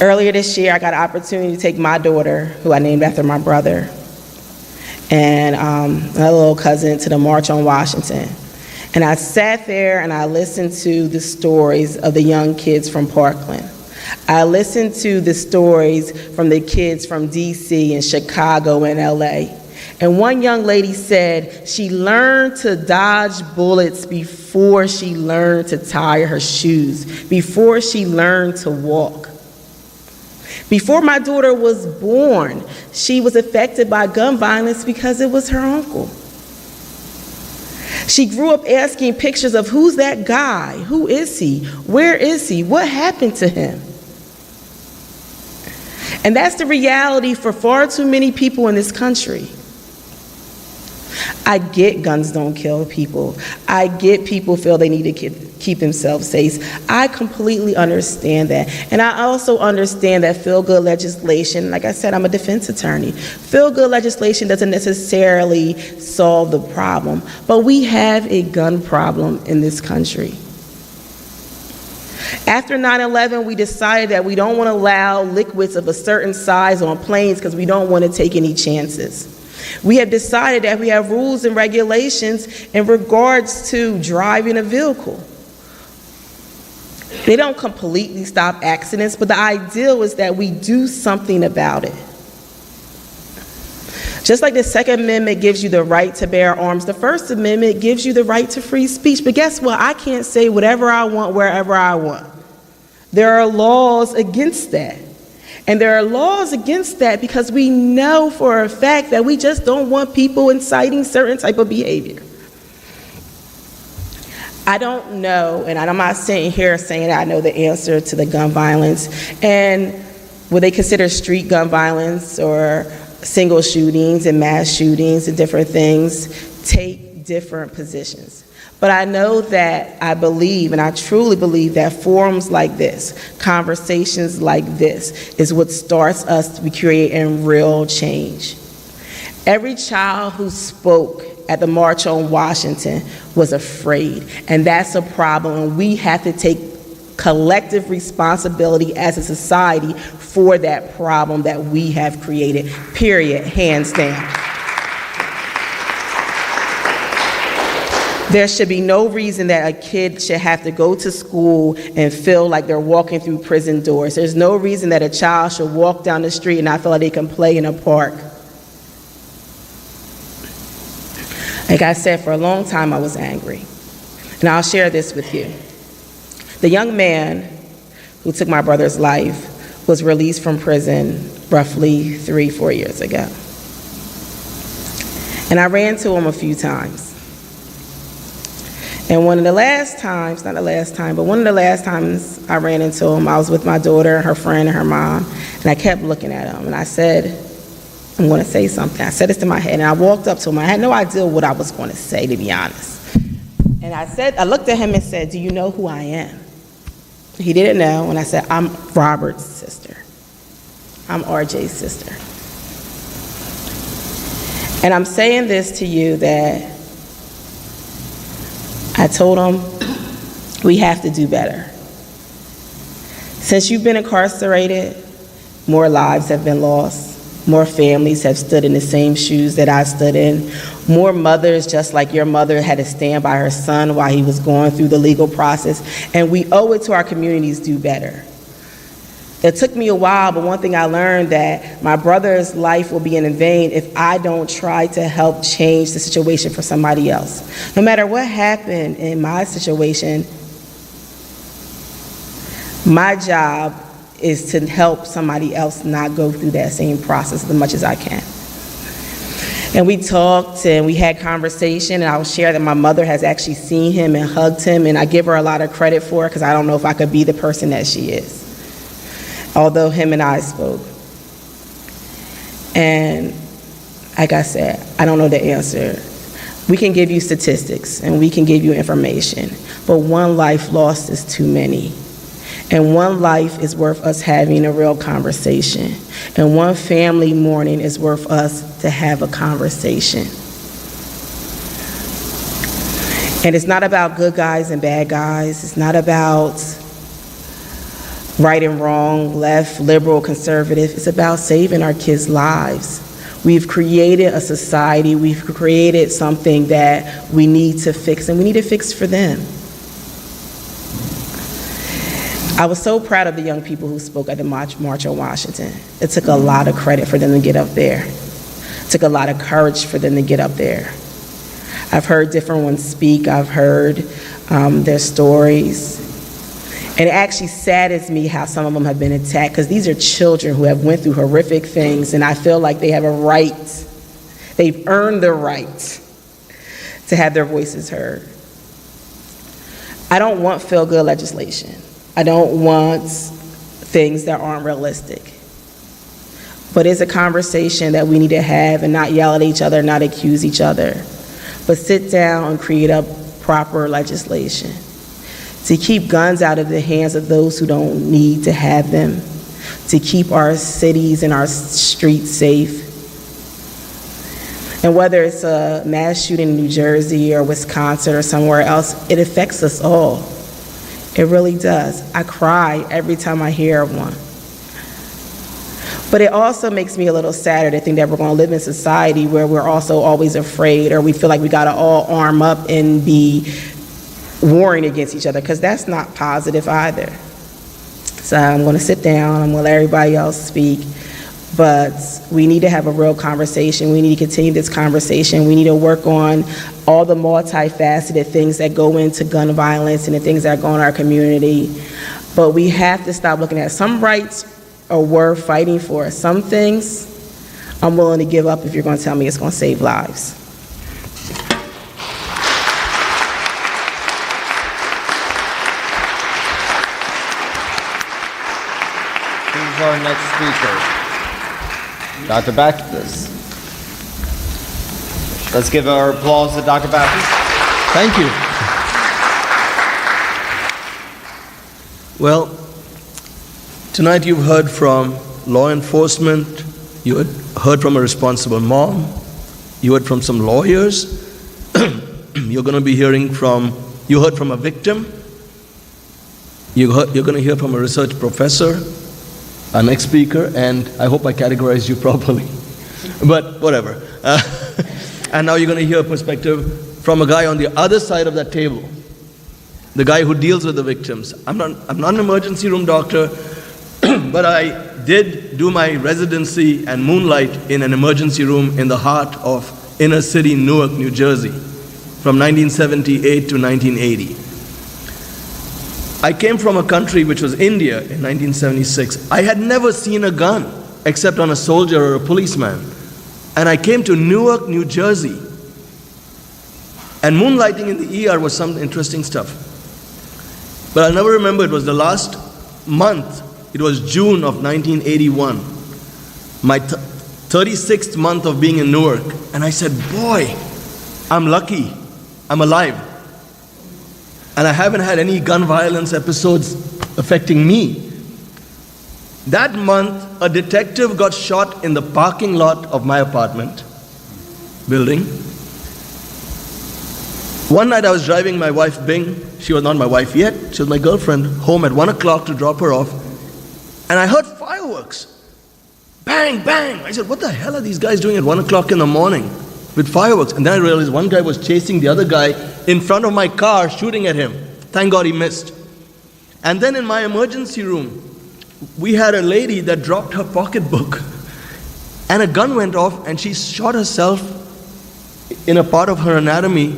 Earlier this year, I got an opportunity to take my daughter, who I named after my brother, and my little cousin to the March on Washington. And I sat there and I listened to the stories of the young kids from Parkland. I listened to the stories from the kids from DC and Chicago and LA. And one young lady said she learned to dodge bullets before she learned to tie her shoes, before she learned to walk. Before my daughter was born, she was affected by gun violence because it was her uncle. She grew up asking pictures of who's that guy? Who is he? Where is he? What happened to him? And that's the reality for far too many people in this country. I get guns don't kill people. I get people feel they need to keep themselves safe. I completely understand that. And I also understand that feel-good legislation, like I said, I'm a defense attorney. Feel-good legislation doesn't necessarily solve the problem, but we have a gun problem in this country. After 9/11, we decided that we don't want to allow liquids of a certain size on planes because we don't want to take any chances. We have decided that we have rules and regulations in regards to driving a vehicle. They don't completely stop accidents, but the ideal is that we do something about it. Just like the Second Amendment gives you the right to bear arms, the First Amendment gives you the right to free speech. But guess what? I can't say whatever I want, wherever I want. There are laws against that. And there are laws against that because we know for a fact that we just don't want people inciting certain type of behavior. I don't know, and I'm not sitting here saying that I know the answer to the gun violence. And would they consider street gun violence or single shootings and mass shootings and different things take different positions? But I know that I believe, and I truly believe, that forums like this, conversations like this, is what starts us to be creating real change. Every child who spoke at the March on Washington was afraid, and that's a problem, and we have to take collective responsibility as a society for that problem that we have created, period, hands down. There should be no reason that a kid should have to go to school and feel like they're walking through prison doors. There's no reason that a child should walk down the street and not feel like they can play in a park. Like I said, for a long time I was angry. And I'll share this with you. The young man who took my brother's life was released from prison roughly 3-4 years ago. And I ran to him a few times. And one of the last times I ran into him, I was with my daughter, her friend, and her mom, and I kept looking at him, and I said, I'm going to say something. I said this in my head, and I walked up to him. I had no idea what I was going to say, to be honest. And I looked at him and said, do you know who I am? He didn't know, and I said, I'm Robert's sister. I'm RJ's sister. And I'm saying this to you that I told him, we have to do better. Since you've been incarcerated, more lives have been lost. More families have stood in the same shoes that I stood in. More mothers, just like your mother, had to stand by her son while he was going through the legal process. And we owe it to our communities to do better. It took me a while, but one thing I learned, that my brother's life will be in vain if I don't try to help change the situation for somebody else. No matter what happened in my situation, my job is to help somebody else not go through that same process as much as I can. And we talked and we had conversation, and I'll share that my mother has actually seen him and hugged him, and I give her a lot of credit for it because I don't know if I could be the person that she is. Although him and I spoke. And like I said, I don't know the answer. We can give you statistics and we can give you information, but one life lost is too many. And one life is worth us having a real conversation. And one family mourning is worth us to have a conversation. And it's not about good guys and bad guys. It's not about right and wrong, left, liberal, conservative. It's about saving our kids' lives. We've created a society, we've created something that we need to fix, and we need to fix for them. I was so proud of the young people who spoke at the March on Washington. It took a lot of credit for them to get up there. It took a lot of courage for them to get up there. I've heard different ones speak. I've heard their stories. And it actually saddens me how some of them have been attacked, because these are children who have went through horrific things, and I feel like they have a right, they've earned the right to have their voices heard. I don't want feel-good legislation. I don't want things that aren't realistic. But it's a conversation that we need to have and not yell at each other, not accuse each other, but sit down and create a proper legislation to keep guns out of the hands of those who don't need to have them, to keep our cities and our streets safe. And whether it's a mass shooting in New Jersey or Wisconsin or somewhere else, it affects us all. It really does. I cry every time I hear of one. But it also makes me a little sadder to think that we're going to live in a society where we're also always afraid, or we feel like we got to all arm up and be warring against each other, because that's not positive either. So I'm going to sit down, I'm going to let everybody else speak, but we need to have a real conversation. We need to continue this conversation. We need to work on all the multifaceted things that go into gun violence and the things that go in our community. But we have to stop looking at some rights are worth fighting for. Some things I'm willing to give up if you're going to tell me it's going to save lives. Who's our next speaker? Dr. Baptist. Let's give our applause to Dr. Baptist. Thank you. Well, tonight you've heard from law enforcement, you heard from a responsible mom, you heard from some lawyers, you're going to be hearing from, you heard from a victim, you're going to hear from a research professor, our next speaker, and I hope I categorized you properly, but whatever. And now you're going to hear a perspective from a guy on the other side of that table, the guy who deals with the victims. I'm not an emergency room doctor, but I did do my residency and moonlight in an emergency room in the heart of inner city Newark, New Jersey, from 1978 to 1980. I came from a country which was India in 1976. I had never seen a gun except on a soldier or a policeman. And I came to Newark, New Jersey. And moonlighting in the ER was some interesting stuff. But I'll never remember, it was the last month, it was June of 1981, my 36th month of being in Newark. And I said, boy, I'm lucky, I'm alive. And I haven't had any gun violence episodes affecting me. That month, a detective got shot in the parking lot of my apartment building. One night I was driving my wife Bing, she was not my wife yet, she was my girlfriend, home at 1 o'clock to drop her off, and I heard fireworks. Bang, bang! I said, what the hell are these guys doing at 1 o'clock in the morning with fireworks? And then I realized one guy was chasing the other guy in front of my car, shooting at him. Thank God he missed. And then in my emergency room, we had a lady that dropped her pocketbook, and a gun went off, and she shot herself in a part of her anatomy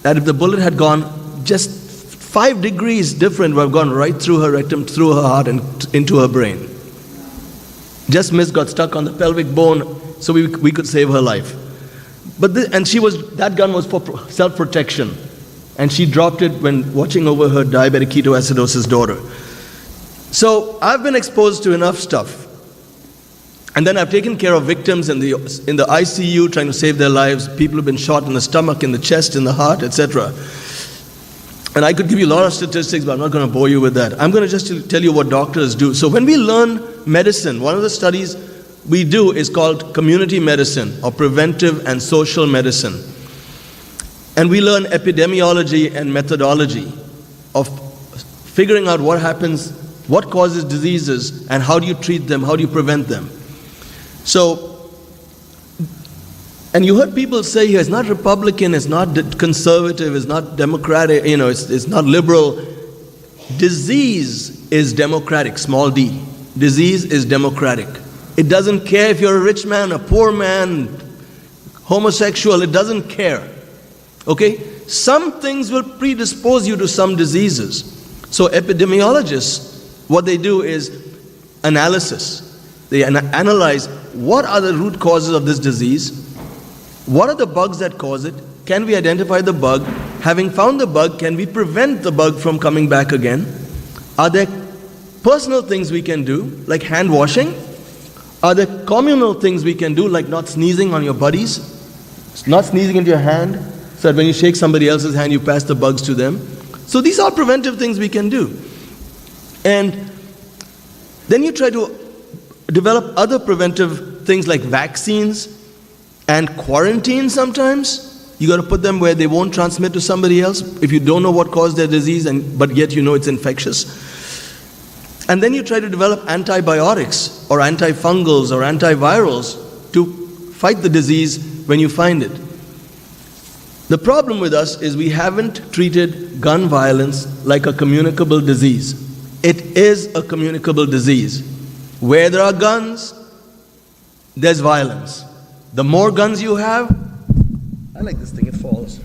that if the bullet had gone just 5 degrees different, would have gone right through her rectum, through her heart, and into her brain. Just missed, got stuck on the pelvic bone, so we could save her life. But that gun was for self-protection, and she dropped it when watching over her diabetic ketoacidosis daughter. So I've been exposed to enough stuff. And then I've taken care of victims in the ICU, trying to save their lives. People who've been shot in the stomach, in the chest, in the heart, etc. And I could give you a lot of statistics, but I'm not going to bore you with that. I'm going to just tell you what doctors do. So when we learn medicine, one of the studies we do is called community medicine, or preventive and social medicine. And we learn epidemiology and methodology of figuring out what happens What causes diseases and how do you treat them? How do you prevent them? So, and you heard people say here, it's not Republican, it's not conservative, it's not Democratic, it's not liberal. Disease is democratic, small d. Disease is democratic. It doesn't care if you're a rich man, a poor man, homosexual, it doesn't care. Okay? Some things will predispose you to some diseases. So epidemiologists, what they do is analysis. They analyze what are the root causes of this disease, what are the bugs that cause it, can we identify the bug, having found the bug, can we prevent the bug from coming back again, are there personal things we can do, like hand washing, are there communal things we can do, like not sneezing on your buddies, not sneezing into your hand, so that when you shake somebody else's hand, you pass the bugs to them. So these are preventive things we can do. And then you try to develop other preventive things like vaccines and quarantine sometimes. You got to put them where they won't transmit to somebody else if you don't know what caused their disease, but yet you know it's infectious. And then you try to develop antibiotics or antifungals or antivirals to fight the disease when you find it. The problem with us is we haven't treated gun violence like a communicable disease. It is a communicable disease. Where there are guns, there's violence. The more guns you have, I like this thing, it falls.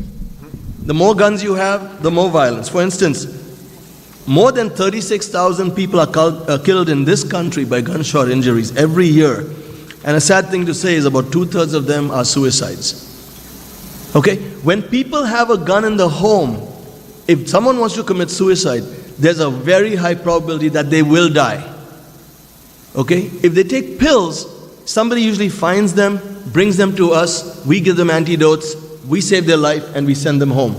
The more guns you have, the more violence. For instance, more than 36,000 people are killed in this country by gunshot injuries every year. And a sad thing to say is about 2/3 of them are suicides. Okay? When people have a gun in the home, if someone wants to commit suicide, there's a very high probability that they will die. Okay? If they take pills, somebody usually finds them, brings them to us, we give them antidotes, we save their life, and we send them home.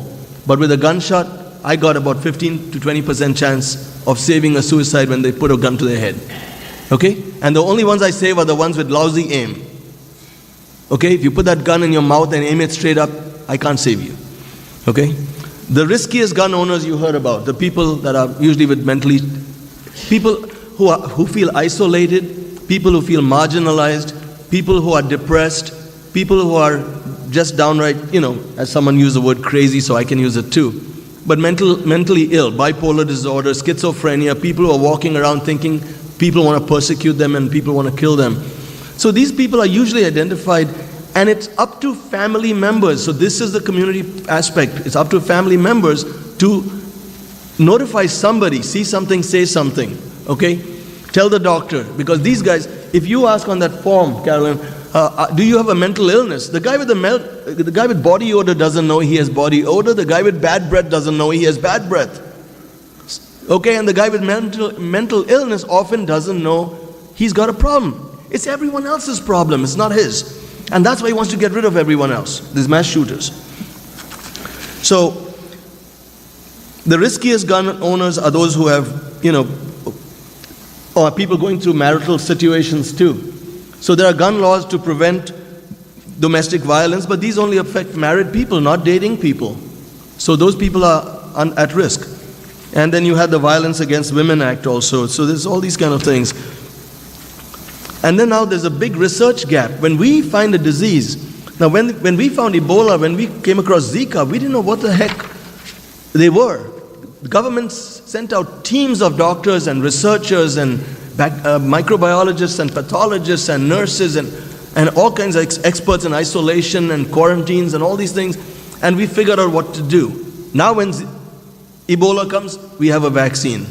But with a gunshot, I got about 15 to 20% chance of saving a suicide when they put a gun to their head. Okay? And the only ones I save are the ones with lousy aim. Okay? If you put that gun in your mouth and aim it straight up, I can't save you. Okay? The riskiest gun owners you heard about, the people that are usually with people who feel isolated, people who feel marginalized, people who are depressed, people who are just downright, as someone used the word crazy, so I can use it too. But mentally ill, bipolar disorder, schizophrenia, people who are walking around thinking people want to persecute them and people want to kill them. So these people are usually identified, and it's up to family members. So this is the community aspect. It's up to family members to notify somebody, see something, say something. Okay? Tell the doctor. Because these guys, if you ask on that form, Carolyn, do you have a mental illness? The guy with body odor doesn't know he has body odor. The guy with bad breath doesn't know he has bad breath. Okay, and the guy with mental illness often doesn't know he's got a problem. It's everyone else's problem. It's not his. And that's why he wants to get rid of everyone else, these mass shooters. So, the riskiest gun owners are those who have, or people going through marital situations too. So there are gun laws to prevent domestic violence, but these only affect married people, not dating people. So those people are at risk. And then you have the Violence Against Women Act also. So there's all these kind of things. And then now there's a big research gap. When we find a disease, now when we found Ebola, when we came across Zika, we didn't know what the heck they were. The governments sent out teams of doctors and researchers and microbiologists and pathologists and nurses and all kinds of experts in isolation and quarantines and all these things, and we figured out what to do. Now when Ebola comes, we have a vaccine.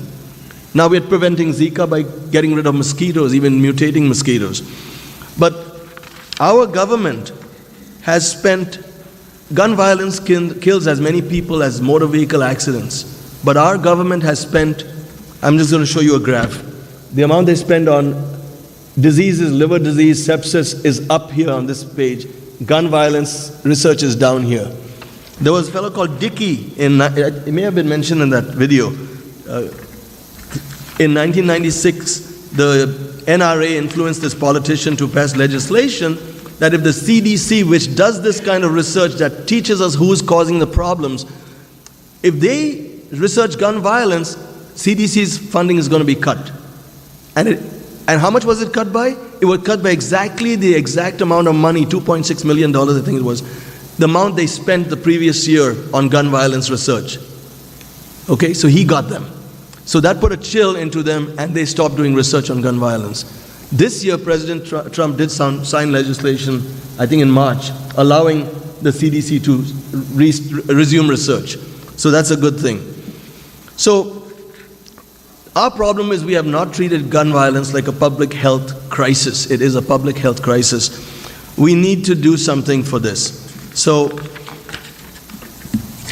Now we're preventing Zika by getting rid of mosquitoes, even mutating mosquitoes. But our government has spent, gun violence kills as many people as motor vehicle accidents. But our government has spent, I'm just going to show you a graph. The amount they spend on diseases, liver disease, sepsis is up here on this page. Gun violence research is down here. There was a fellow called Dickey, it may have been mentioned in that video. In 1996, the NRA influenced this politician to pass legislation that if the CDC, which does this kind of research that teaches us who's causing the problems, if they research gun violence, CDC's funding is going to be cut. And how much was it cut by? It was cut by exactly the exact amount of money, $2.6 million, I think it was, the amount they spent the previous year on gun violence research. Okay, so he got them. So that put a chill into them, and they stopped doing research on gun violence. This year, President Trump did sign legislation, I think in March, allowing the CDC to resume research. So that's a good thing. So our problem is we have not treated gun violence like a public health crisis. It is a public health crisis. We need to do something for this. So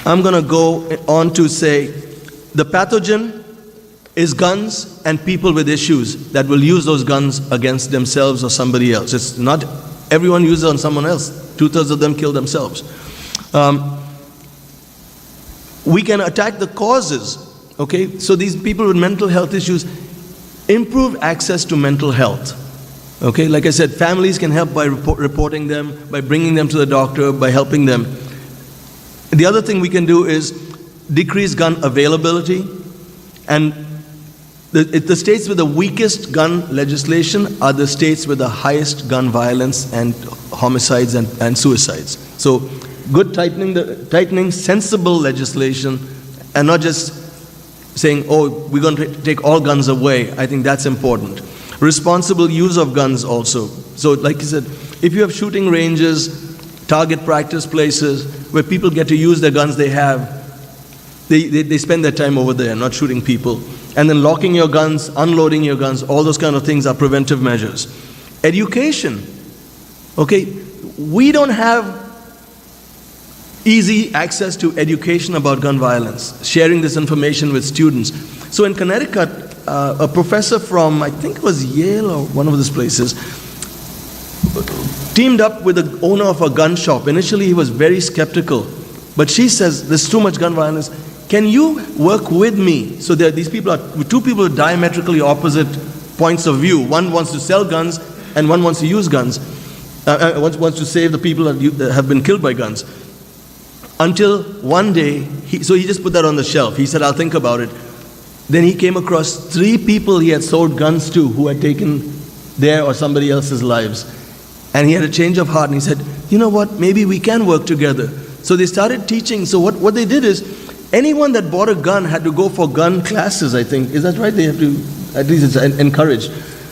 I'm going to go on to say the pathogen is guns and people with issues that will use those guns against themselves or somebody else. It's not everyone uses it on someone else. 2/3 of them kill themselves. We can attack the causes. Okay, so these people with mental health issues, improve access to mental health. Okay, like I said, families can help by reporting them, by bringing them to the doctor, by helping them. The other thing we can do is decrease gun availability, and the states with the weakest gun legislation are the states with the highest gun violence and homicides and suicides. So good tightening sensible legislation, and not just saying, oh, we're going to take all guns away. I think that's important. Responsible use of guns also. So like I said, if you have shooting ranges, target practice places where people get to use the guns they have, they spend their time over there, not shooting people. And then locking your guns, unloading your guns, all those kind of things are preventive measures. Education. Okay, we don't have easy access to education about gun violence, sharing this information with students. So in Connecticut, a professor from, I think it was Yale or one of those places, teamed up with the owner of a gun shop. Initially, he was very skeptical, but she says, there's too much gun violence. Can you work with me? So there, these people are two people with diametrically opposite points of view. One wants to sell guns, and one wants to use guns. Wants to save the people that have been killed by guns. Until one day, so he just put that on the shelf. He said, I'll think about it. Then he came across 3 people he had sold guns to who had taken their or somebody else's lives. And he had a change of heart, and he said, you know what, maybe we can work together. So they started teaching. So what they did is, anyone that bought a gun had to go for gun classes, I think. Is that right? They have to, at least it's encouraged.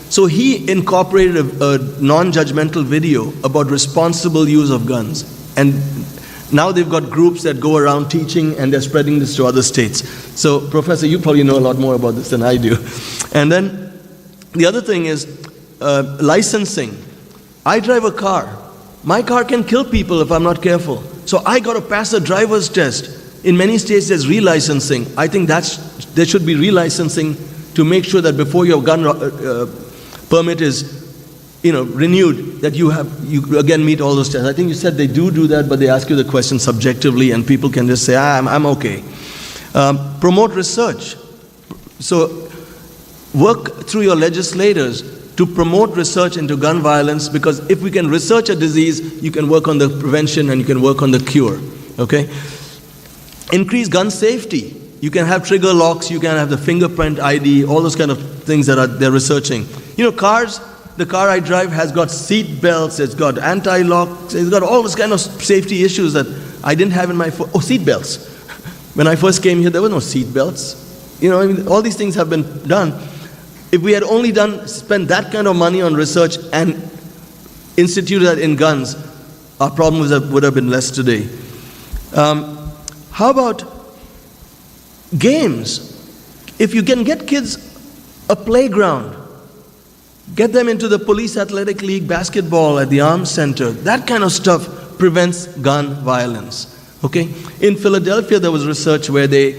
So he incorporated a non-judgmental video about responsible use of guns. And now they've got groups that go around teaching, and they're spreading this to other states. So, Professor, you probably know a lot more about this than I do. And then the other thing is licensing. I drive a car. My car can kill people if I'm not careful. So I got to pass a driver's test. In many states, there's relicensing. I think there should be relicensing to make sure that before your gun permit is renewed, that you again meet all those tests. I think you said they do that, but they ask you the question subjectively, and people can just say, I'm okay. Promote research. So work through your legislators to promote research into gun violence, because if we can research a disease, you can work on the prevention and you can work on the cure. Okay? Increase gun safety. You can have trigger locks, you can have the fingerprint ID, all those kind of things that they're researching. Cars. The car I drive has got seat belts, it's got anti-lock, it's got all this kind of safety issues that I didn't have in my seat belts. When I first came here, there were no seat belts. All these things have been done. If we had only spent that kind of money on research and instituted that in guns, our problems would have been less today. How about games? If you can get kids a playground, get them into the police athletic league basketball at the arms center. That kind of stuff prevents gun violence. Okay? In Philadelphia, there was research where they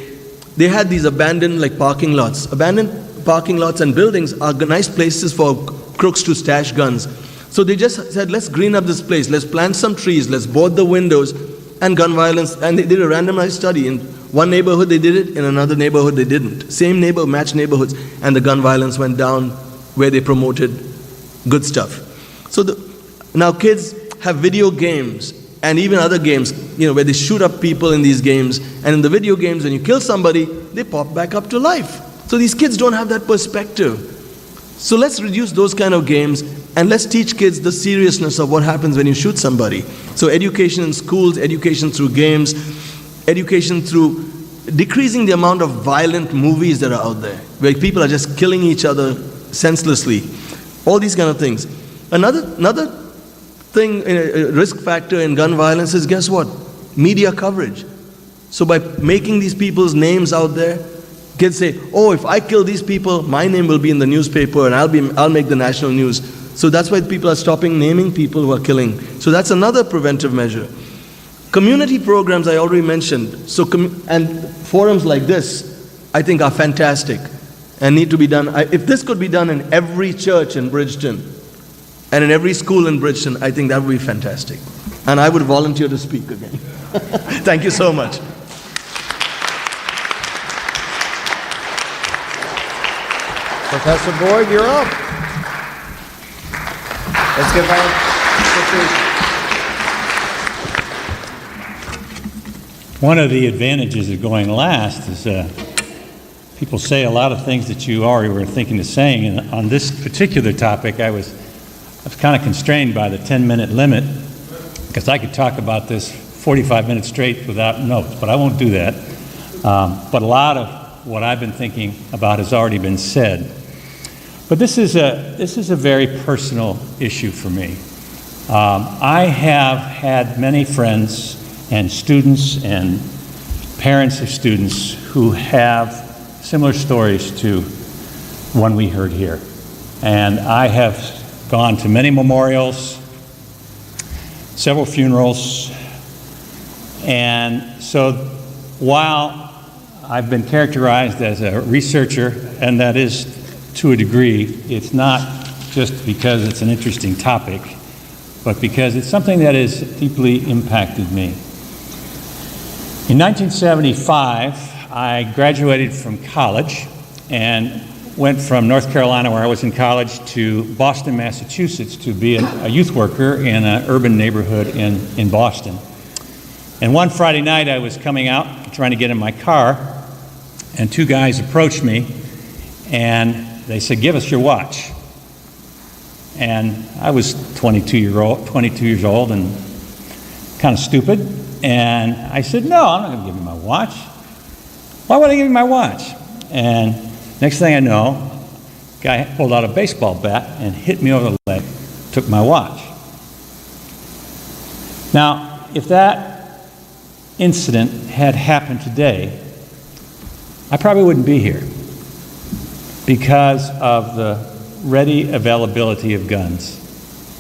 had these abandoned parking lots. Abandoned parking lots and buildings are nice places for crooks to stash guns. So they just said, let's green up this place. Let's plant some trees. Let's board the windows, and gun violence. And they did a randomized study. In one neighborhood they did it, in another neighborhood they didn't. Same matched neighborhoods, and the gun violence went down where they promoted good stuff. So now kids have video games and even other games, where they shoot up people in these games. And in the video games, when you kill somebody, they pop back up to life. So these kids don't have that perspective. So let's reduce those kind of games and let's teach kids the seriousness of what happens when you shoot somebody. So education in schools, education through games, education through decreasing the amount of violent movies that are out there, where people are just killing each other senselessly. All these kind of things. Another thing, a risk factor in gun violence is, guess what? Media coverage. So by making these people's names out there, kids say, oh, if I kill these people, my name will be in the newspaper and I'll make the national news. So that's why people are stopping naming people who are killing. So that's another preventive measure. Community programs I already mentioned. So and forums like this, I think, are fantastic and need to be done. If this could be done in every church in Bridgeton and in every school in Bridgeton, I think that would be fantastic. And I would volunteer to speak again. Thank you so much. Professor Boyd, you're up. Let's give our One of the advantages of going last is people say a lot of things that you already were thinking of saying. And on this particular topic, I was kind of constrained by the 10-minute limit because I could talk about this 45 minutes straight without notes, but I won't do that. But a lot of what I've been thinking about has already been said. But this is a very personal issue for me. I have had many friends and students and parents of students who have similar stories to one we heard here. And I have gone to many memorials, several funerals, and so while I've been characterized as a researcher, and that is to a degree, it's not just because it's an interesting topic, but because it's something that has deeply impacted me. In 1975, I graduated from college and went from North Carolina, where I was in college, to Boston, Massachusetts to be a youth worker in an urban neighborhood in Boston. And one Friday night I was coming out, trying to get in my car, and two guys approached me and they said, "Give us your watch." And I was 22 years old and kind of stupid. And I said, "No, I'm not going to give you my watch. Why would I give you my watch?" And next thing I know, a guy pulled out a baseball bat and hit me over the leg, took my watch. Now, if that incident had happened today, I probably wouldn't be here because of the ready availability of guns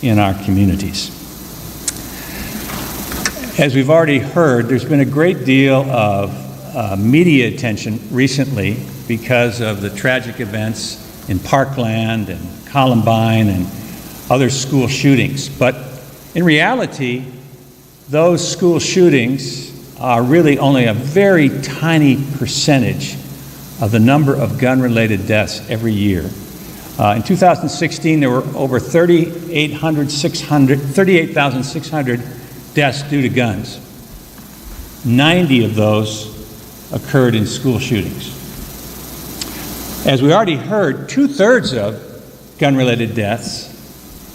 in our communities. As we've already heard, there's been a great deal of media attention recently because of the tragic events in Parkland and Columbine and other school shootings. But in reality, those school shootings are really only a very tiny percentage of the number of gun-related deaths every year. In 2016, there were over 38,600 deaths due to guns. 90 of those occurred in school shootings. As we already heard, 2/3 of gun-related deaths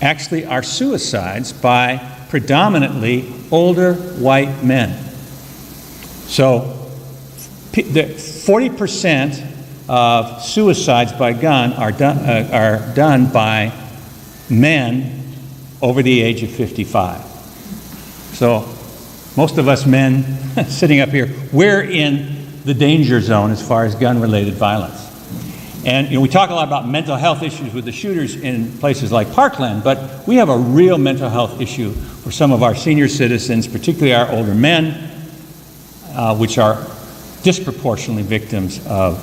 actually are suicides by predominantly older white men. So 40% of suicides by gun are done by men over the age of 55. So most of us men sitting up here, we're in the danger zone as far as gun-related violence. And we talk a lot about mental health issues with the shooters in places like Parkland, but we have a real mental health issue for some of our senior citizens, particularly our older men, which are disproportionately victims of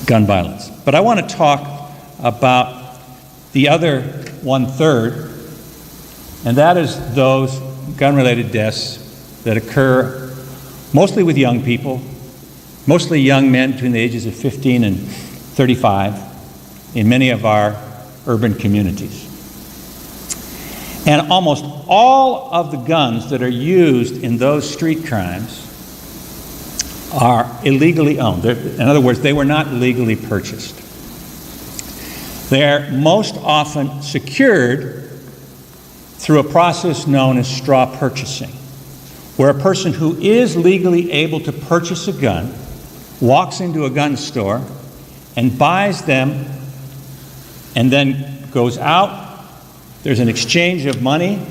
gun violence. But I want to talk about the other 1/3, and that is those gun-related deaths that occur mostly with young people, mostly young men between the ages of 15 and 35 in many of our urban communities. And almost all of the guns that are used in those street crimes are illegally owned. In other words, they were not legally purchased. They're most often secured through a process known as straw purchasing, where a person who is legally able to purchase a gun walks into a gun store and buys them and then goes out. There's an exchange of money,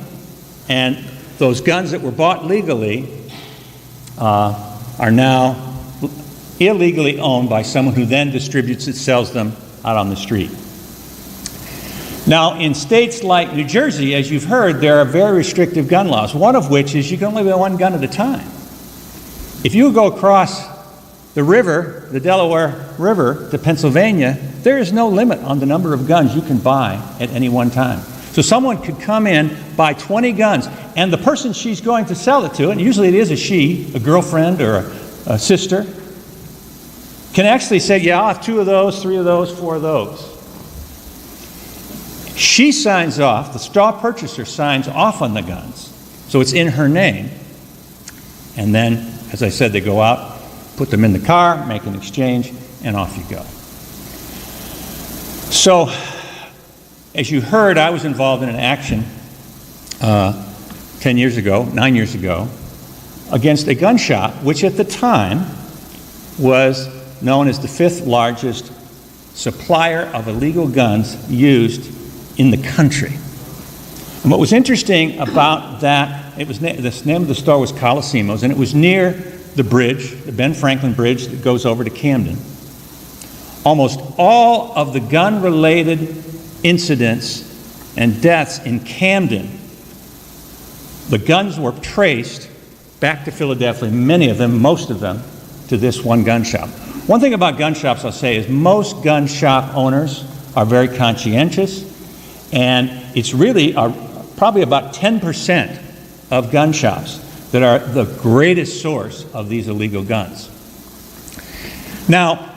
and those guns that were bought legally are now illegally owned by someone who then distributes it, sells them out on the street. Now, in states like New Jersey, as you've heard, there are very restrictive gun laws, one of which is you can only buy one gun at a time. If you go across the river, the Delaware River, to Pennsylvania, there is no limit on the number of guns you can buy at any one time. So someone could come in, buy 20 guns, and the person she's going to sell it to, and usually it is a she, a girlfriend or a sister, can actually say, yeah, I'll have 2 of those, 3 of those, 4 of those. She signs off, the straw purchaser signs off on the guns, so it's in her name. And then, as I said, they go out, put them in the car, make an exchange, and off you go. So, as you heard, I was involved in an action 9 years ago, against a gun shop, which at the time was known as the 5th largest supplier of illegal guns used in the country. And what was interesting about that, the name of the store was Coliseumos, and it was near the bridge, the Ben Franklin Bridge that goes over to Camden. Almost all of the gun-related incidents and deaths in Camden, the guns were traced back to Philadelphia, many of them, most of them, to this one gun shop. One thing about gun shops I'll say is most gun shop owners are very conscientious, and it's really probably about 10% of gun shops that are the greatest source of these illegal guns. Now,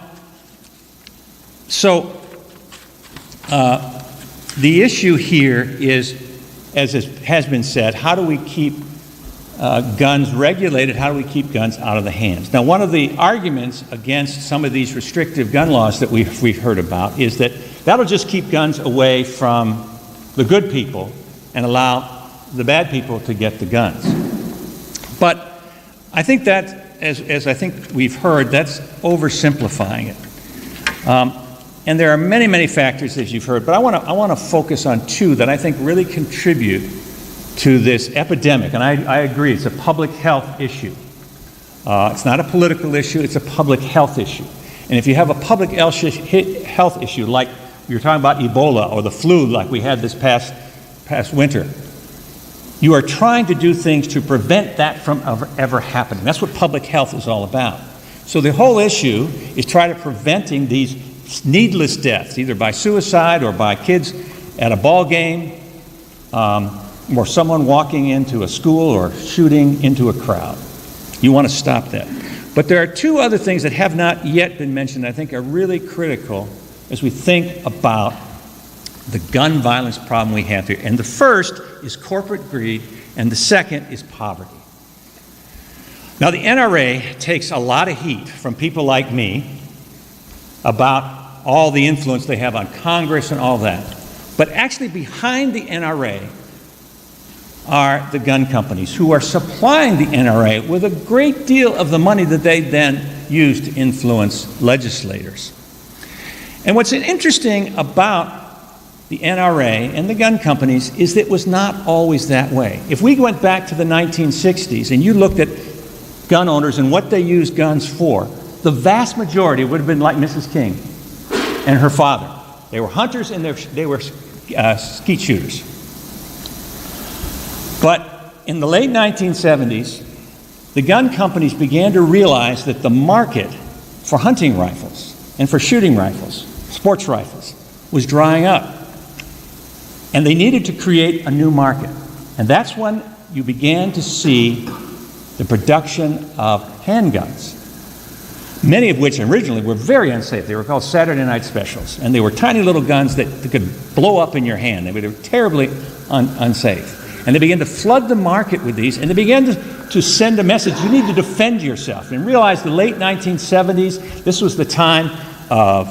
so the issue here is, as it has been said, how do we keep guns regulated? How do we keep guns out of the hands? Now, one of the arguments against some of these restrictive gun laws that we've heard about is that that'll just keep guns away from the good people and allow the bad people to get the guns. But I think that, as I think we've heard, that's oversimplifying it. And there are many, many factors, as you've heard, but I want to focus on 2 that I think really contribute to this epidemic. And I agree, it's a public health issue. It's not a political issue, it's a public health issue. And if you have a public health issue, like you're talking about Ebola or the flu like we had this past winter, you are trying to do things to prevent that from ever happening. That's what public health is all about. So the whole issue is try to preventing these needless deaths, either by suicide or by kids at a ball game, or someone walking into a school or shooting into a crowd. You want to stop that. But there are 2 other things that have not yet been mentioned that I think are really critical as we think about the gun violence problem we have here. And the first is corporate greed, and the second is poverty. Now, the NRA takes a lot of heat from people like me about all the influence they have on Congress and all that. But actually behind the NRA are the gun companies who are supplying the NRA with a great deal of the money that they then use to influence legislators. And what's interesting about the NRA and the gun companies is that it was not always that way. If we went back to the 1960s and you looked at gun owners and what they used guns for, the vast majority would have been like Mrs. King and her father. They were hunters and they were skeet shooters. But in the late 1970s, the gun companies began to realize that the market for hunting rifles and for shooting rifles, sports rifles, was drying up. And they needed to create a new market. And that's when you began to see the production of handguns, many of which originally were very unsafe. They were called Saturday Night Specials, and they were tiny little guns that could blow up in your hand. They were terribly unsafe. And they began to flood the market with these, and they began to send a message, you need to defend yourself. And realize the late 1970s, this was the time of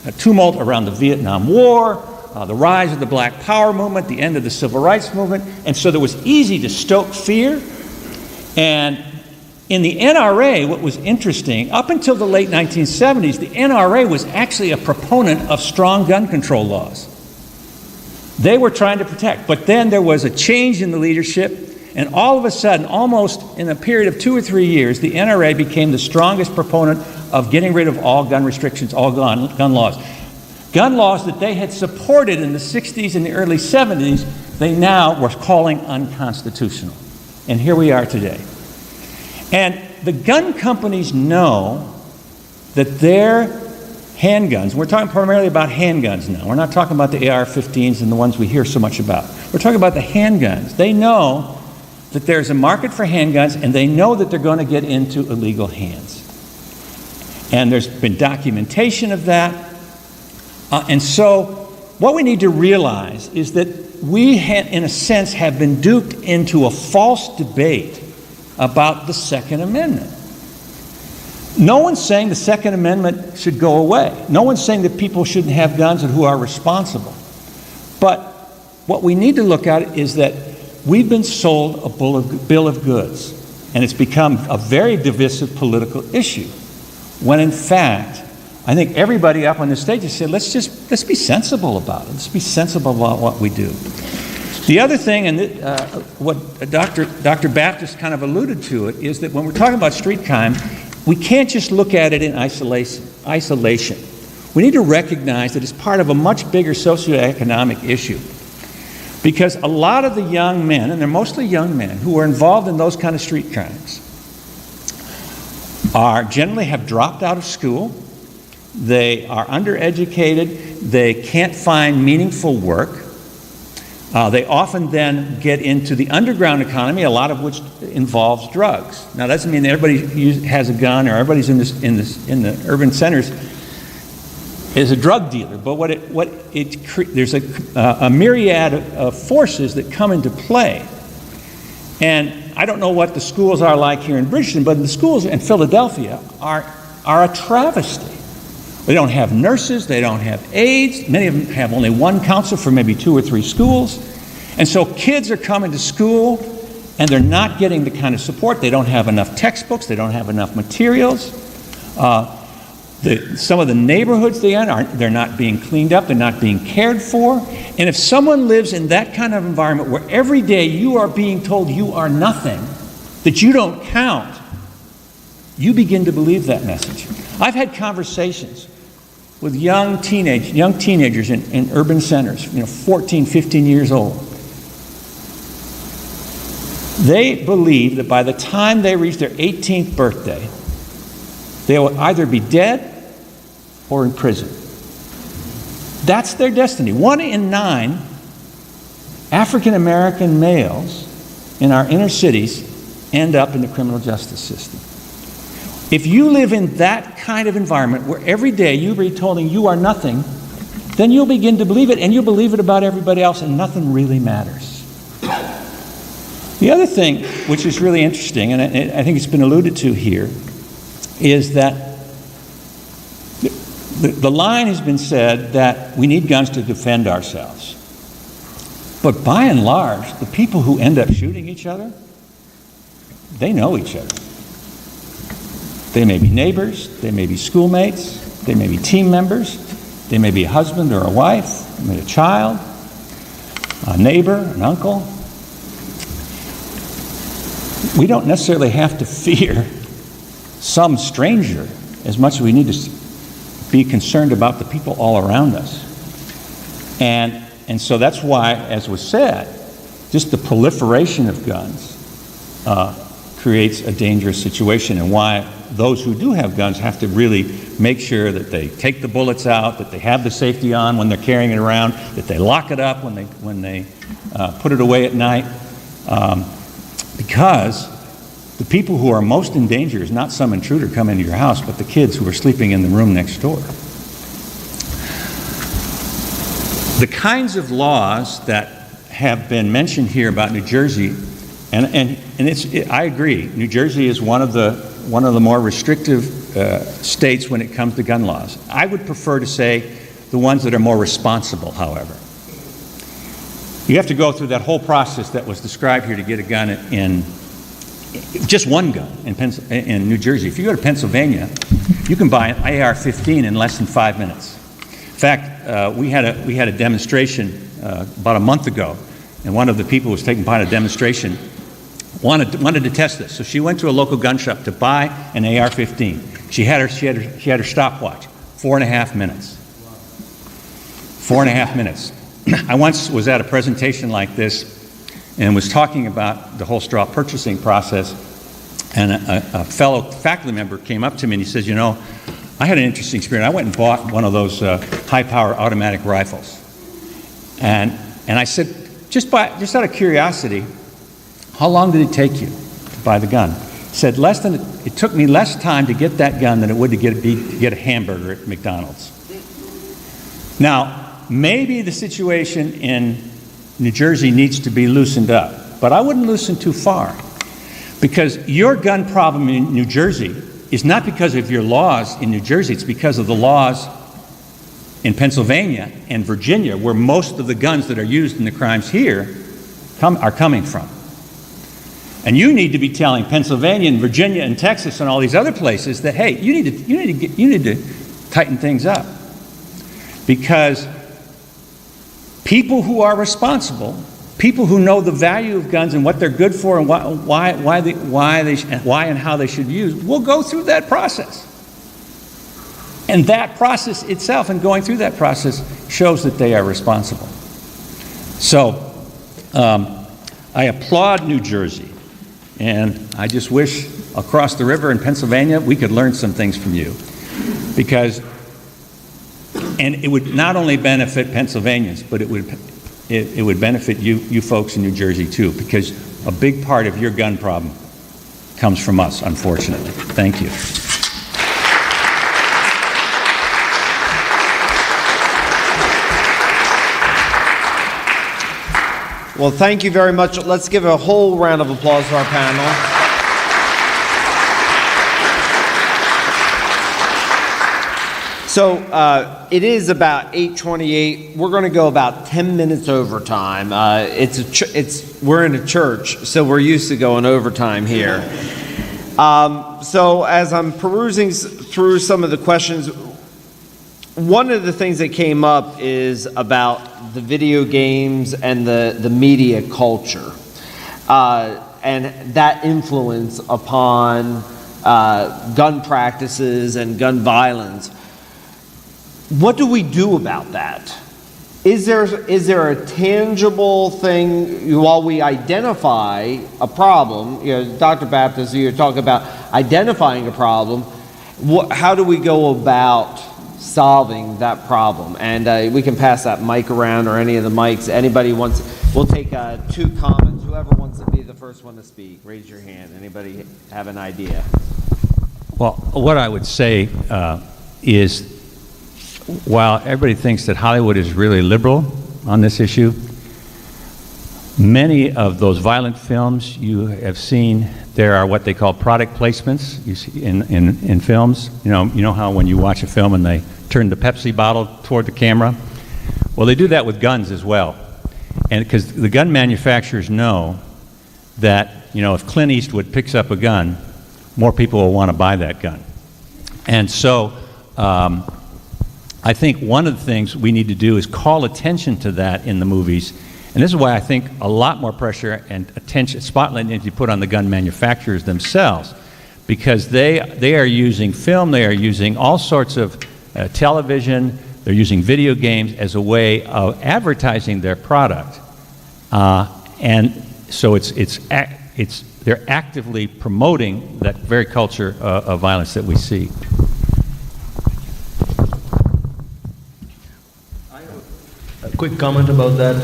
a tumult around the Vietnam War, the rise of the Black Power movement, the end of the Civil Rights movement, and so it was easy to stoke fear. And in the NRA, what was interesting, up until the late 1970s, the NRA was actually a proponent of strong gun control laws. They were trying to protect. But then there was a change in the leadership, and all of a sudden, almost in a period of 2 or 3 years, the NRA became the strongest proponent of getting rid of all gun restrictions, all gun laws. Gun laws that they had supported in the 60s and the early 70s, they now were calling unconstitutional. And here we are today. And the gun companies know that their handguns, we're talking primarily about handguns now. We're not talking about the AR-15s and the ones we hear so much about. We're talking about the handguns. They know that there's a market for handguns, and they know that they're going to get into illegal hands. And there's been documentation of that. And so what we need to realize is that we, in a sense, have been duped into a false debate about the Second Amendment. No one's saying the Second Amendment should go away. No one's saying that people shouldn't have guns and who are responsible. But what we need to look at is that we've been sold a bill of goods, and it's become a very divisive political issue, when in fact, I think everybody up on the stage has said, let's be sensible about it. Let's be sensible about what we do. The other thing, and what Dr. Baptist kind of alluded to it, is that when we're talking about street crime, we can't just look at it in isolation. We need to recognize that it's part of a much bigger socioeconomic issue. Because a lot of the young men, and they're mostly young men, who are involved in those kind of street crimes generally have dropped out of school. They are undereducated. They can't find meaningful work. They often then get into the underground economy, a lot of which involves drugs. Now, that doesn't mean that everybody has a gun or everybody's in the urban centers is a drug dealer. But there's a myriad of forces that come into play. And I don't know what the schools are like here in Bridgeton, but the schools in Philadelphia are a travesty. They don't have nurses, they don't have aides, many of them have only one counselor for maybe 2 or 3 schools. And so kids are coming to school and they're not getting the kind of support. They don't have enough textbooks, they don't have enough materials. Some of the neighborhoods they're not being cleaned up, they're not being cared for. And if someone lives in that kind of environment where every day you are being told you are nothing, that you don't count, you begin to believe that message. I've had conversations with young teenagers in urban centers, 14, 15 years old. They believe that by the time they reach their 18th birthday, they will either be dead or in prison. That's their destiny. 1 in 9 African American males in our inner cities end up in the criminal justice system. If you live in that kind of environment where every day you'll be told you are nothing, then you'll begin to believe it, and you'll believe it about everybody else, and nothing really matters. The other thing, which is really interesting, and I think it's been alluded to here, is that the line has been said that we need guns to defend ourselves. But by and large, the people who end up shooting each other, they know each other. They may be neighbors, they may be schoolmates, they may be team members, they may be a husband or a wife, they may be a child, a neighbor, an uncle. We don't necessarily have to fear some stranger as much as we need to be concerned about the people all around us. And so that's why, as was said, just the proliferation of guns creates a dangerous situation, and why those who do have guns have to really make sure that they take the bullets out, that they have the safety on when they're carrying it around, that they lock it up when they put it away at night, because the people who are most in danger is not some intruder coming into your house, but the kids who are sleeping in the room next door. The kinds of laws that have been mentioned here about New Jersey, and I agree. New Jersey is one of the more restrictive states when it comes to gun laws. I would prefer to say the ones that are more responsible, however. You have to go through that whole process that was described here to get a gun in just one gun in New Jersey. If you go to Pennsylvania, you can buy an AR-15 in less than 5 minutes. In fact, we had a demonstration about a month ago, and one of the people who was taking part in a demonstration wanted to test this. So she went to a local gun shop to buy an AR-15. She had her stopwatch, 4.5 minutes. 4.5 minutes. I once was at a presentation like this and was talking about the whole straw purchasing process, and a fellow faculty member came up to me and he says, I had an interesting experience. I went and bought one of those high-power automatic rifles. And I said, just out of curiosity, how long did it take you to buy the gun? He said, it took me less time to get that gun than it would to get a hamburger at McDonald's. Now, maybe the situation in New Jersey needs to be loosened up, but I wouldn't loosen too far, because your gun problem in New Jersey is not because of your laws in New Jersey, it's because of the laws in Pennsylvania and Virginia, where most of the guns that are used in the crimes here are coming from. And you need to be telling Pennsylvania and Virginia and Texas and all these other places that, hey, you need to tighten things up, because people who are responsible, people who know the value of guns and what they're good for and why and how they should be used, will go through that process. And that process itself, and going through that process, shows that they are responsible. So I applaud New Jersey, and I just wish across the river in Pennsylvania we could learn some things from you, because it would not only benefit Pennsylvanians, but it would benefit you folks in New Jersey too, because a big part of your gun problem comes from us, unfortunately. Thank you. Well, thank you very much. Let's give a whole round of applause to our panel. So it is about 8:28. We're going to go about 10 minutes overtime. We're in a church, so we're used to going overtime here. So as I'm perusing through some of the questions, one of the things that came up is about the video games and the media culture, and that influence upon gun practices and gun violence. What do we do about that? Is there a tangible thing while we identify a problem? Dr. Baptist, you're talking about identifying a problem. How do we go about solving that problem? And we can pass that mic around, or any of the mics. Anybody wants? We'll take 2 comments. Whoever wants to be the first one to speak, raise your hand. Anybody have an idea? Well, what I would say is, while everybody thinks that Hollywood is really liberal on this issue, many of those violent films you have seen, there are what they call product placements you see in films. You know how when you watch a film and they turn the Pepsi bottle toward the camera? Well, they do that with guns as well. And because the gun manufacturers know that, if Clint Eastwood picks up a gun, more people will want to buy that gun. And so I think one of the things we need to do is call attention to that in the movies. And this is why I think a lot more pressure and attention, spotlight needs to be put on the gun manufacturers themselves, because they are using film, they are using all sorts of television, they're using video games as a way of advertising their product. And so they're actively promoting that very culture of violence that we see. A quick comment about that.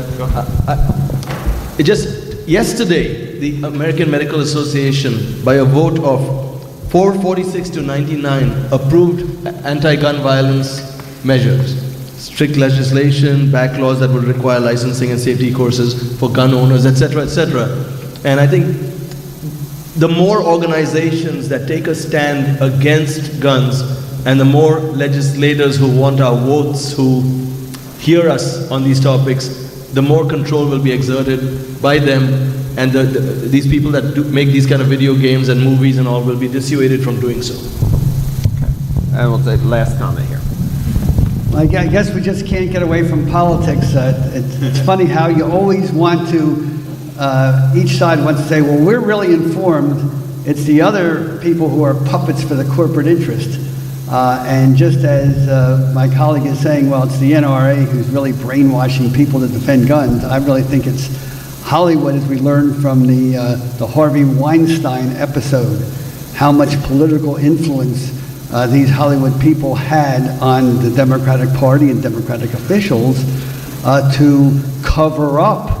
Just yesterday, the American Medical Association, by a vote of 446 to 99, approved anti-gun violence measures. strict legislation, back laws that would require licensing and safety courses for gun owners, etc., etc. And I think the more organizations that take a stand against guns, and the more legislators who want our votes, who hear us on these topics, the more control will be exerted by them, and these people that make these kind of video games and movies and all will be dissuaded from doing so. And we'll take the last comment here. I guess we just can't get away from politics. It's funny how you always want to, each side wants to say, well, we're really informed. It's the other people who are puppets for the corporate interest. And just as my colleague is saying, well, it's the NRA who's really brainwashing people to defend guns, I really think it's Hollywood, as we learned from the Harvey Weinstein episode, how much political influence these Hollywood people had on the Democratic Party and Democratic officials to cover up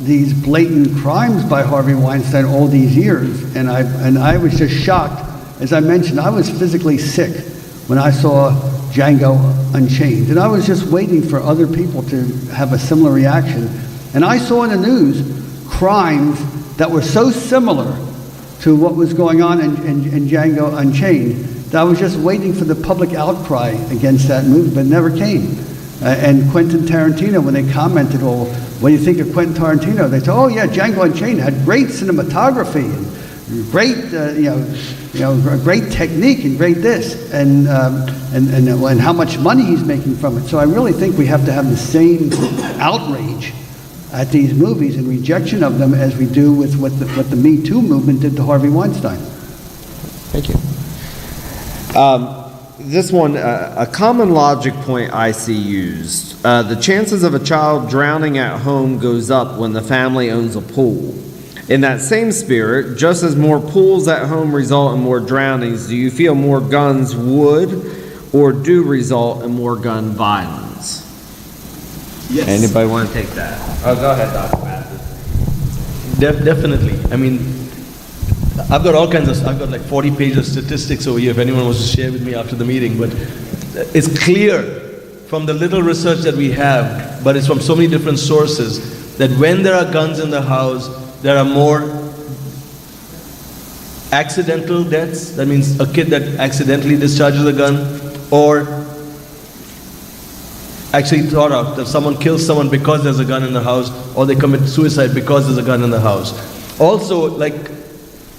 these blatant crimes by Harvey Weinstein all these years. And I was just shocked. As I mentioned, I was physically sick when I saw Django Unchained. And I was just waiting for other people to have a similar reaction. And I saw in the news crimes that were so similar to what was going on in Django Unchained that I was just waiting for the public outcry against that movie, but it never came. And Quentin Tarantino, when they commented, well, what do you think of Quentin Tarantino? They said, oh yeah, Django Unchained had great cinematography and great, great technique and great this, and how much money he's making from it. So I really think we have to have the same outrage at these movies and rejection of them as we do with what the Me Too movement did to Harvey Weinstein. Thank you. This one, a common logic point I see used. The chances of a child drowning at home goes up when the family owns a pool. In that same spirit, just as more pools at home result in more drownings, do you feel more guns would or do result in more gun violence? Yes. Anybody want to take that? Oh, go ahead, Dr. Mathis. Definitely. I mean, I've got I've got like 40 pages of statistics over here if anyone wants to share with me after the meeting, but it's clear from the little research that we have, but it's from so many different sources, that when there are guns in the house, there are more accidental deaths. That means a kid that accidentally discharges a gun, or actually thought of that someone kills someone because there's a gun in the house, or they commit suicide because there's a gun in the house. Also, like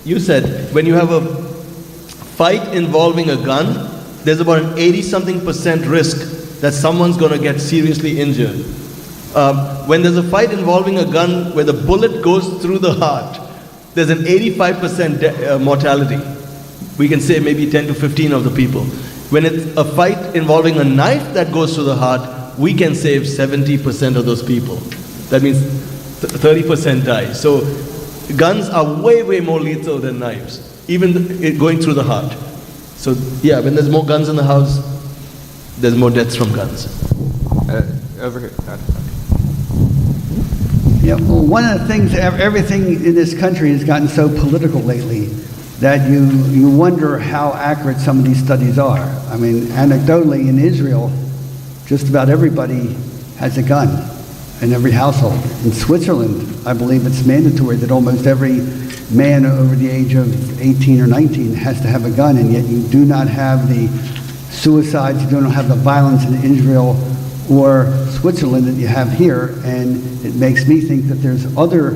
you said, when you have a fight involving a gun, there's about an 80-something% risk that someone's going to get seriously injured. When there's a fight involving a gun where the bullet goes through the heart, there's an 85% mortality. We can say maybe 10 to 15 of the people. When it's a fight involving a knife that goes through the heart, we can save 70% of those people. That means 30% die. So guns are way, way more lethal than knives, even going through the heart. So yeah, when there's more guns in the house, there's more deaths from guns. Over here. Yeah, well, one of the things, everything in this country has gotten so political lately that you wonder how accurate some of these studies are. I mean, anecdotally, in Israel, just about everybody has a gun in every household. In Switzerland, I believe it's mandatory that almost every man over the age of 18 or 19 has to have a gun, and yet you do not have the suicides, you don't have the violence in Israel or Switzerland that you have here, and it makes me think that there's other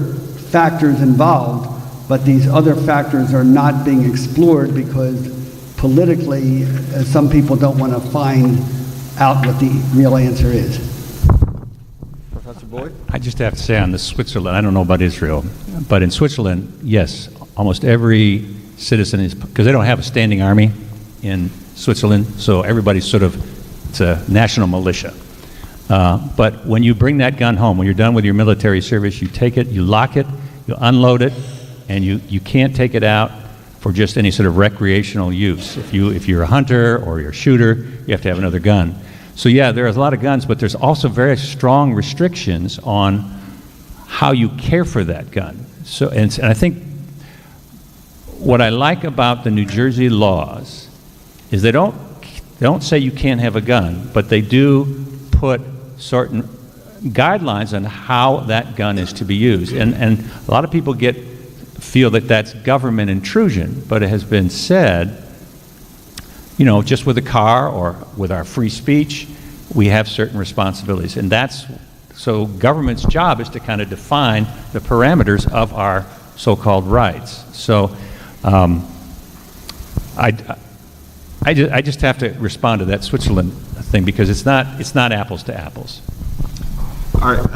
factors involved, but these other factors are not being explored because politically some people don't want to find out what the real answer is. Professor Boyd? I just have to say on the Switzerland, I don't know about Israel, but in Switzerland, yes, almost every citizen is, because they don't have a standing army in Switzerland, so everybody's sort of, it's a national militia. But when you bring that gun home, when you're done with your military service, you take it, you lock it, you unload it, and you can't take it out for just any sort of recreational use. If you're a hunter or you're a shooter, you have to have another gun. So yeah, there's a lot of guns, but there's also very strong restrictions on how you care for that gun. So, and I think what I like about the New Jersey laws is they don't say you can't have a gun, but they do put certain guidelines on how that gun is to be used. And a lot of people feel that that's government intrusion, but it has been said, you know, just with a car or with our free speech, we have certain responsibilities. And so government's job is to kind of define the parameters of our so-called rights. So I just have to respond to that Switzerland thing because it's not apples to apples. All right.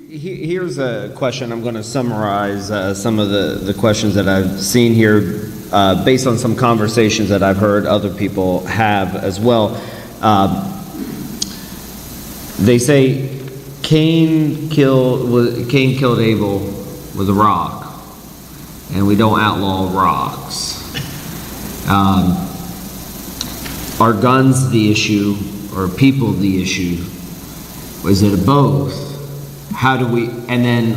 Here's a question. I'm going to summarize some of the questions that I've seen here based on some conversations that I've heard other people have as well. They say Cain killed Abel with a rock, and we don't outlaw rocks. Are guns the issue, or people the issue? Is it a both? How do we, and then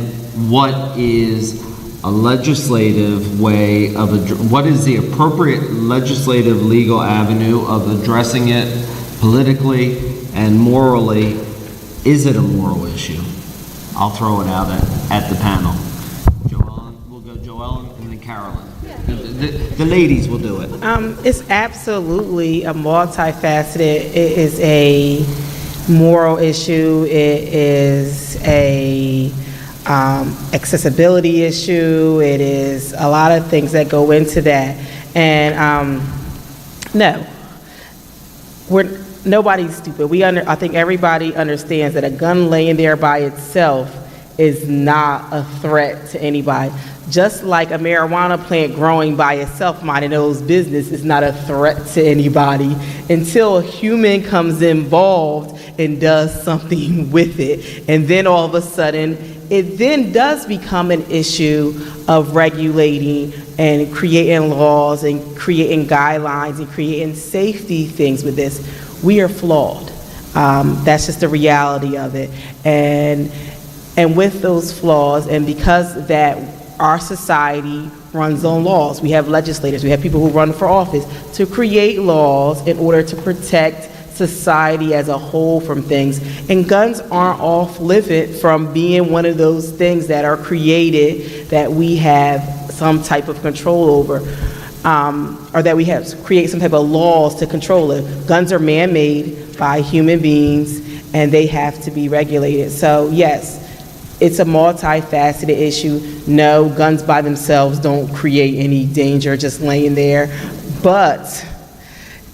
what is a legislative way of, what is the appropriate legislative legal avenue of addressing it politically and morally? Is it a moral issue? I'll throw it out at the panel. Joellen, we'll go Joellen and then Carolyn. The ladies will do it. It's absolutely a multifaceted, it is a moral issue, it is a accessibility issue, it is a lot of things that go into that. And no, nobody's stupid. I think everybody understands that a gun laying there by itself is not a threat to anybody. Just like a marijuana plant growing by itself, minding its business, is not a threat to anybody until a human comes involved and does something with it. And then all of a sudden, it then does become an issue of regulating and creating laws and creating guidelines and creating safety things with this. We are flawed. That's just the reality of it. And with those flaws, and because that our society runs on laws, we have legislators, we have people who run for office to create laws in order to protect society as a whole from things. And guns aren't off limits from being one of those things that are created that we have some type of control over, or that we have to create some type of laws to control it. Guns are man-made by human beings and they have to be regulated. So yes, it's a multifaceted issue. No, guns by themselves don't create any danger just laying there, but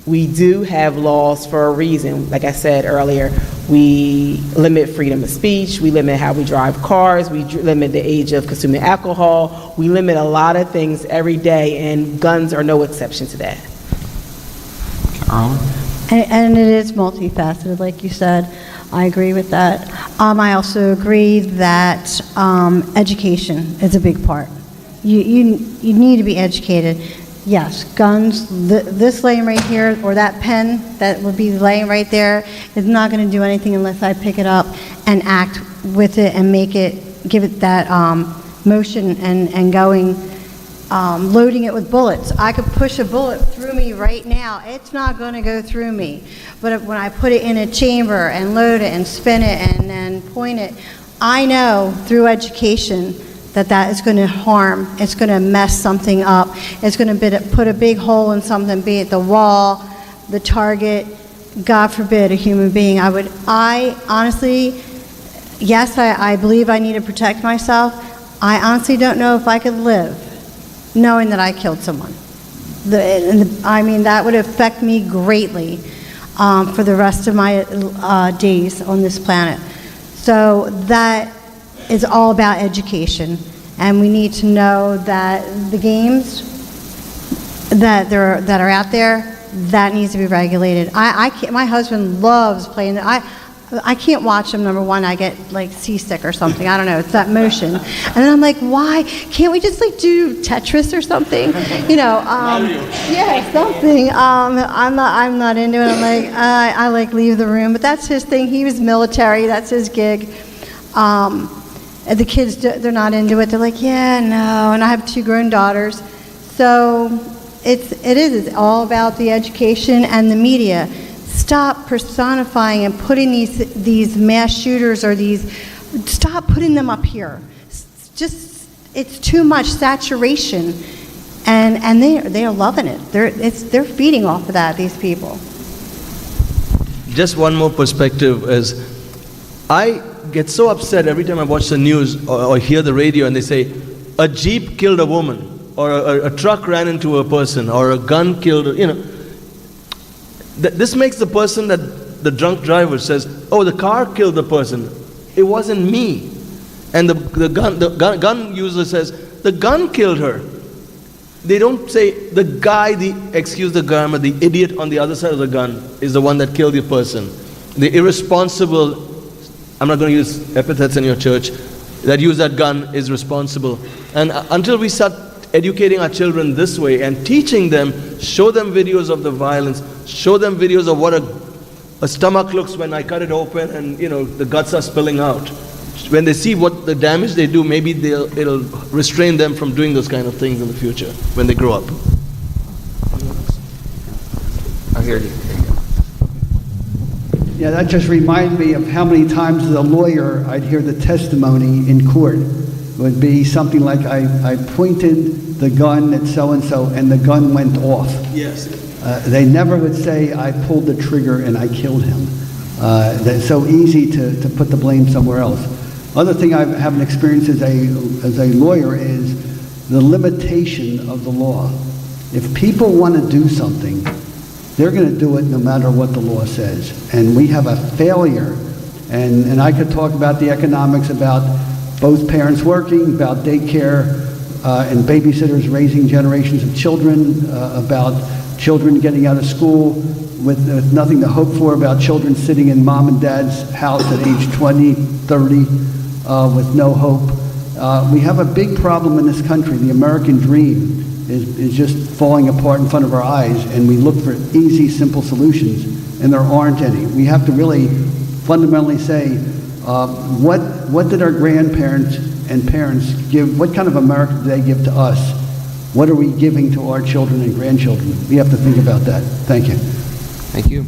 we do have laws for a reason. Like I said earlier, we limit freedom of speech, we limit how we drive cars, we limit the age of consuming alcohol, we limit a lot of things every day, and guns are no exception to that. Carolyn? And it is multifaceted, like you said. I agree with that. I also agree that education is a big part. You need to be educated. Yes, guns, this laying right here, or that pen that would be laying right there, is not going to do anything unless I pick it up and act with it and give it that motion and going, loading it with bullets. I could push a bullet through me right now. It's not going to go through me. But when I put it in a chamber and load it and spin it and then point it, I know through education that is going to harm, it's going to mess something up, it's going to put a big hole in something, be it the wall, the target, God forbid, a human being. I honestly, yes, I believe I need to protect myself. I honestly don't know if I could live knowing that I killed someone. I mean, that would affect me greatly for the rest of my days on this planet. So that is all about education, and we need to know that the games that are out there, that needs to be regulated. I can't, my husband loves playing. I can't watch them. Number one, I get like seasick or something. I don't know. It's that motion, and then I'm like, why can't we just like do Tetris or something? You know, yeah, something. I'm not into it. I'm like, I like leave the room, but that's his thing. He was military. That's his gig. The kids, they're not into it. They're like, yeah, no. And I have 2 grown daughters, so it's all about the education and the media. stop personifying and putting these mass shooters or stop putting them up here. It's too much saturation, and they are loving it. They're feeding off of that, these people. Just one more perspective is, I get so upset every time I watch the news or hear the radio and they say, a Jeep killed a woman, or a truck ran into a person, or a gun killed, This makes the person that the drunk driver says, oh, the car killed the person. It wasn't me. And the gun user says, the gun killed her. They don't say the guy, excuse the grammar, the idiot on the other side of the gun is the one that killed the person. The irresponsible, I'm not going to use epithets in your church, that use that gun is responsible. And until we start educating our children this way and teaching them, show them videos of the violence, show them videos of what a stomach looks when I cut it open and the guts are spilling out. When they see what the damage they do, maybe it'll restrain them from doing those kind of things in the future when they grow up. I hear you. Yeah, that just reminded me of how many times as a lawyer I'd hear the testimony in court. It would be something like, I pointed the gun at so-and-so and the gun went off. Yes. They never would say, I pulled the trigger and I killed him. That's so easy to put the blame somewhere else. Other thing I haven't experienced as a lawyer is the limitation of the law. If people want to do something, they're going to do it no matter what the law says. And we have a failure. And I could talk about the economics, about both parents working, about daycare and babysitters raising generations of children, about children getting out of school with nothing to hope for, about children sitting in mom and dad's house at age 20, 30, with no hope. We have a big problem in this country. The American dream is just falling apart in front of our eyes, and we look for easy, simple solutions, and there aren't any. We have to really fundamentally say, what did our grandparents and parents give, what kind of America did they give to us? What are we giving to our children and grandchildren? We have to think about that. Thank you. Thank you.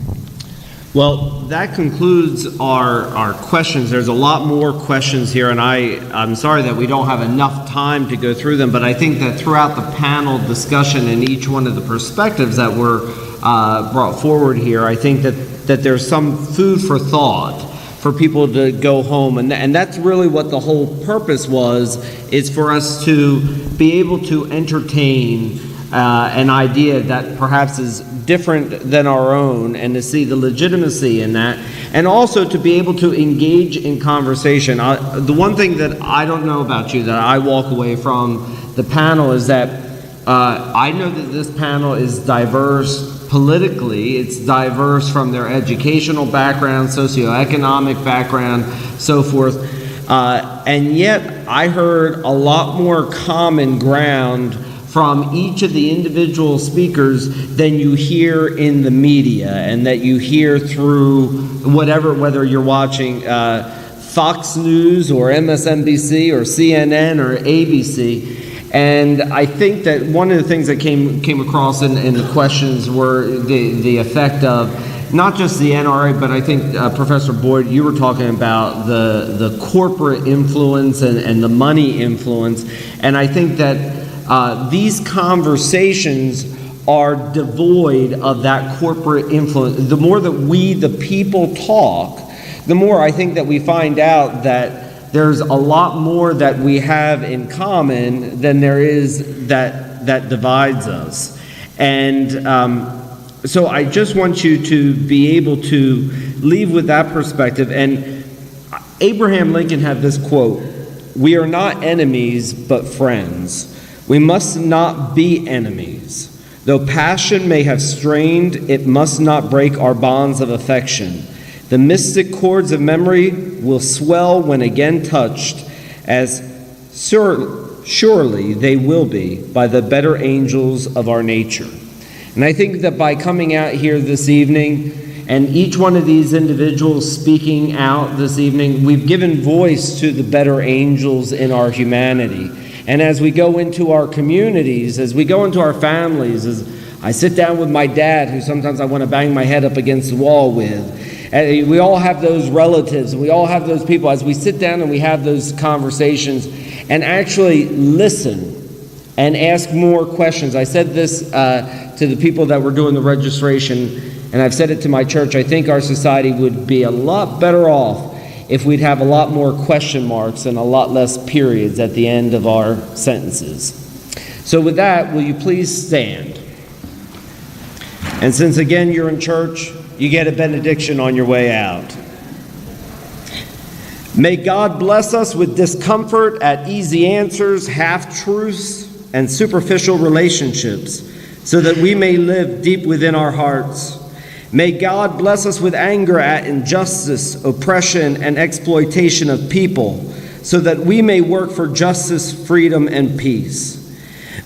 Well, that concludes our questions. There's a lot more questions here, and I'm sorry that we don't have enough time to go through them, but I think that throughout the panel discussion and each one of the perspectives that were brought forward here, I think that there's some food for thought for people to go home, and that's really what the whole purpose was, is for us to be able to entertain an idea that perhaps is different than our own, and to see the legitimacy in that, and also to be able to engage in conversation. The one thing that I don't know about you that I walk away from the panel is that I know that this panel is diverse politically. It's diverse from their educational background, socioeconomic background, so forth. And yet I heard a lot more common ground from each of the individual speakers than you hear in the media, and that you hear through whether you're watching Fox News or MSNBC or CNN or ABC. And I think that one of the things that came across in the questions were the effect of not just the NRA, but I think, Professor Boyd, you were talking about the corporate influence and the money influence. And I think that these conversations are devoid of that corporate influence. The more that we, the people, talk, the more I think that we find out that there's a lot more that we have in common than there is that divides us. And so I just want you to be able to leave with that perspective. And Abraham Lincoln had this quote, "We are not enemies, but friends. We must not be enemies. Though passion may have strained, it must not break our bonds of affection. The mystic chords of memory will swell when again touched, as surely they will be by the better angels of our nature." And I think that by coming out here this evening, and each one of these individuals speaking out this evening, we've given voice to the better angels in our humanity. And as we go into our communities, as we go into our families, as I sit down with my dad, who sometimes I want to bang my head up against the wall with. And we all have those relatives, and we all have those people. As we sit down and we have those conversations and actually listen and ask more questions. I said this to the people that were doing the registration, and I've said it to my church. I think our society would be a lot better off if we'd have a lot more question marks and a lot less periods at the end of our sentences. So with that, will you please stand? And since again you're in church, you get a benediction on your way out. May God bless us with discomfort at easy answers, half-truths, and superficial relationships, so that we may live deep within our hearts. May God bless us with anger at injustice, oppression, and exploitation of people, so that we may work for justice, freedom, and peace.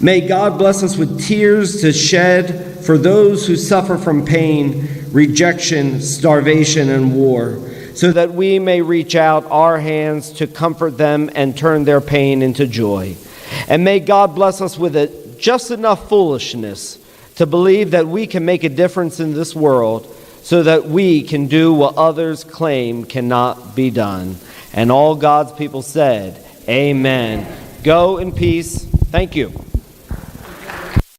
May God bless us with tears to shed for those who suffer from pain, rejection, starvation, and war, so that we may reach out our hands to comfort them and turn their pain into joy. And may God bless us with just enough foolishness to believe that we can make a difference in this world, so that we can do what others claim cannot be done. And all God's people said, amen. Go in peace. Thank you.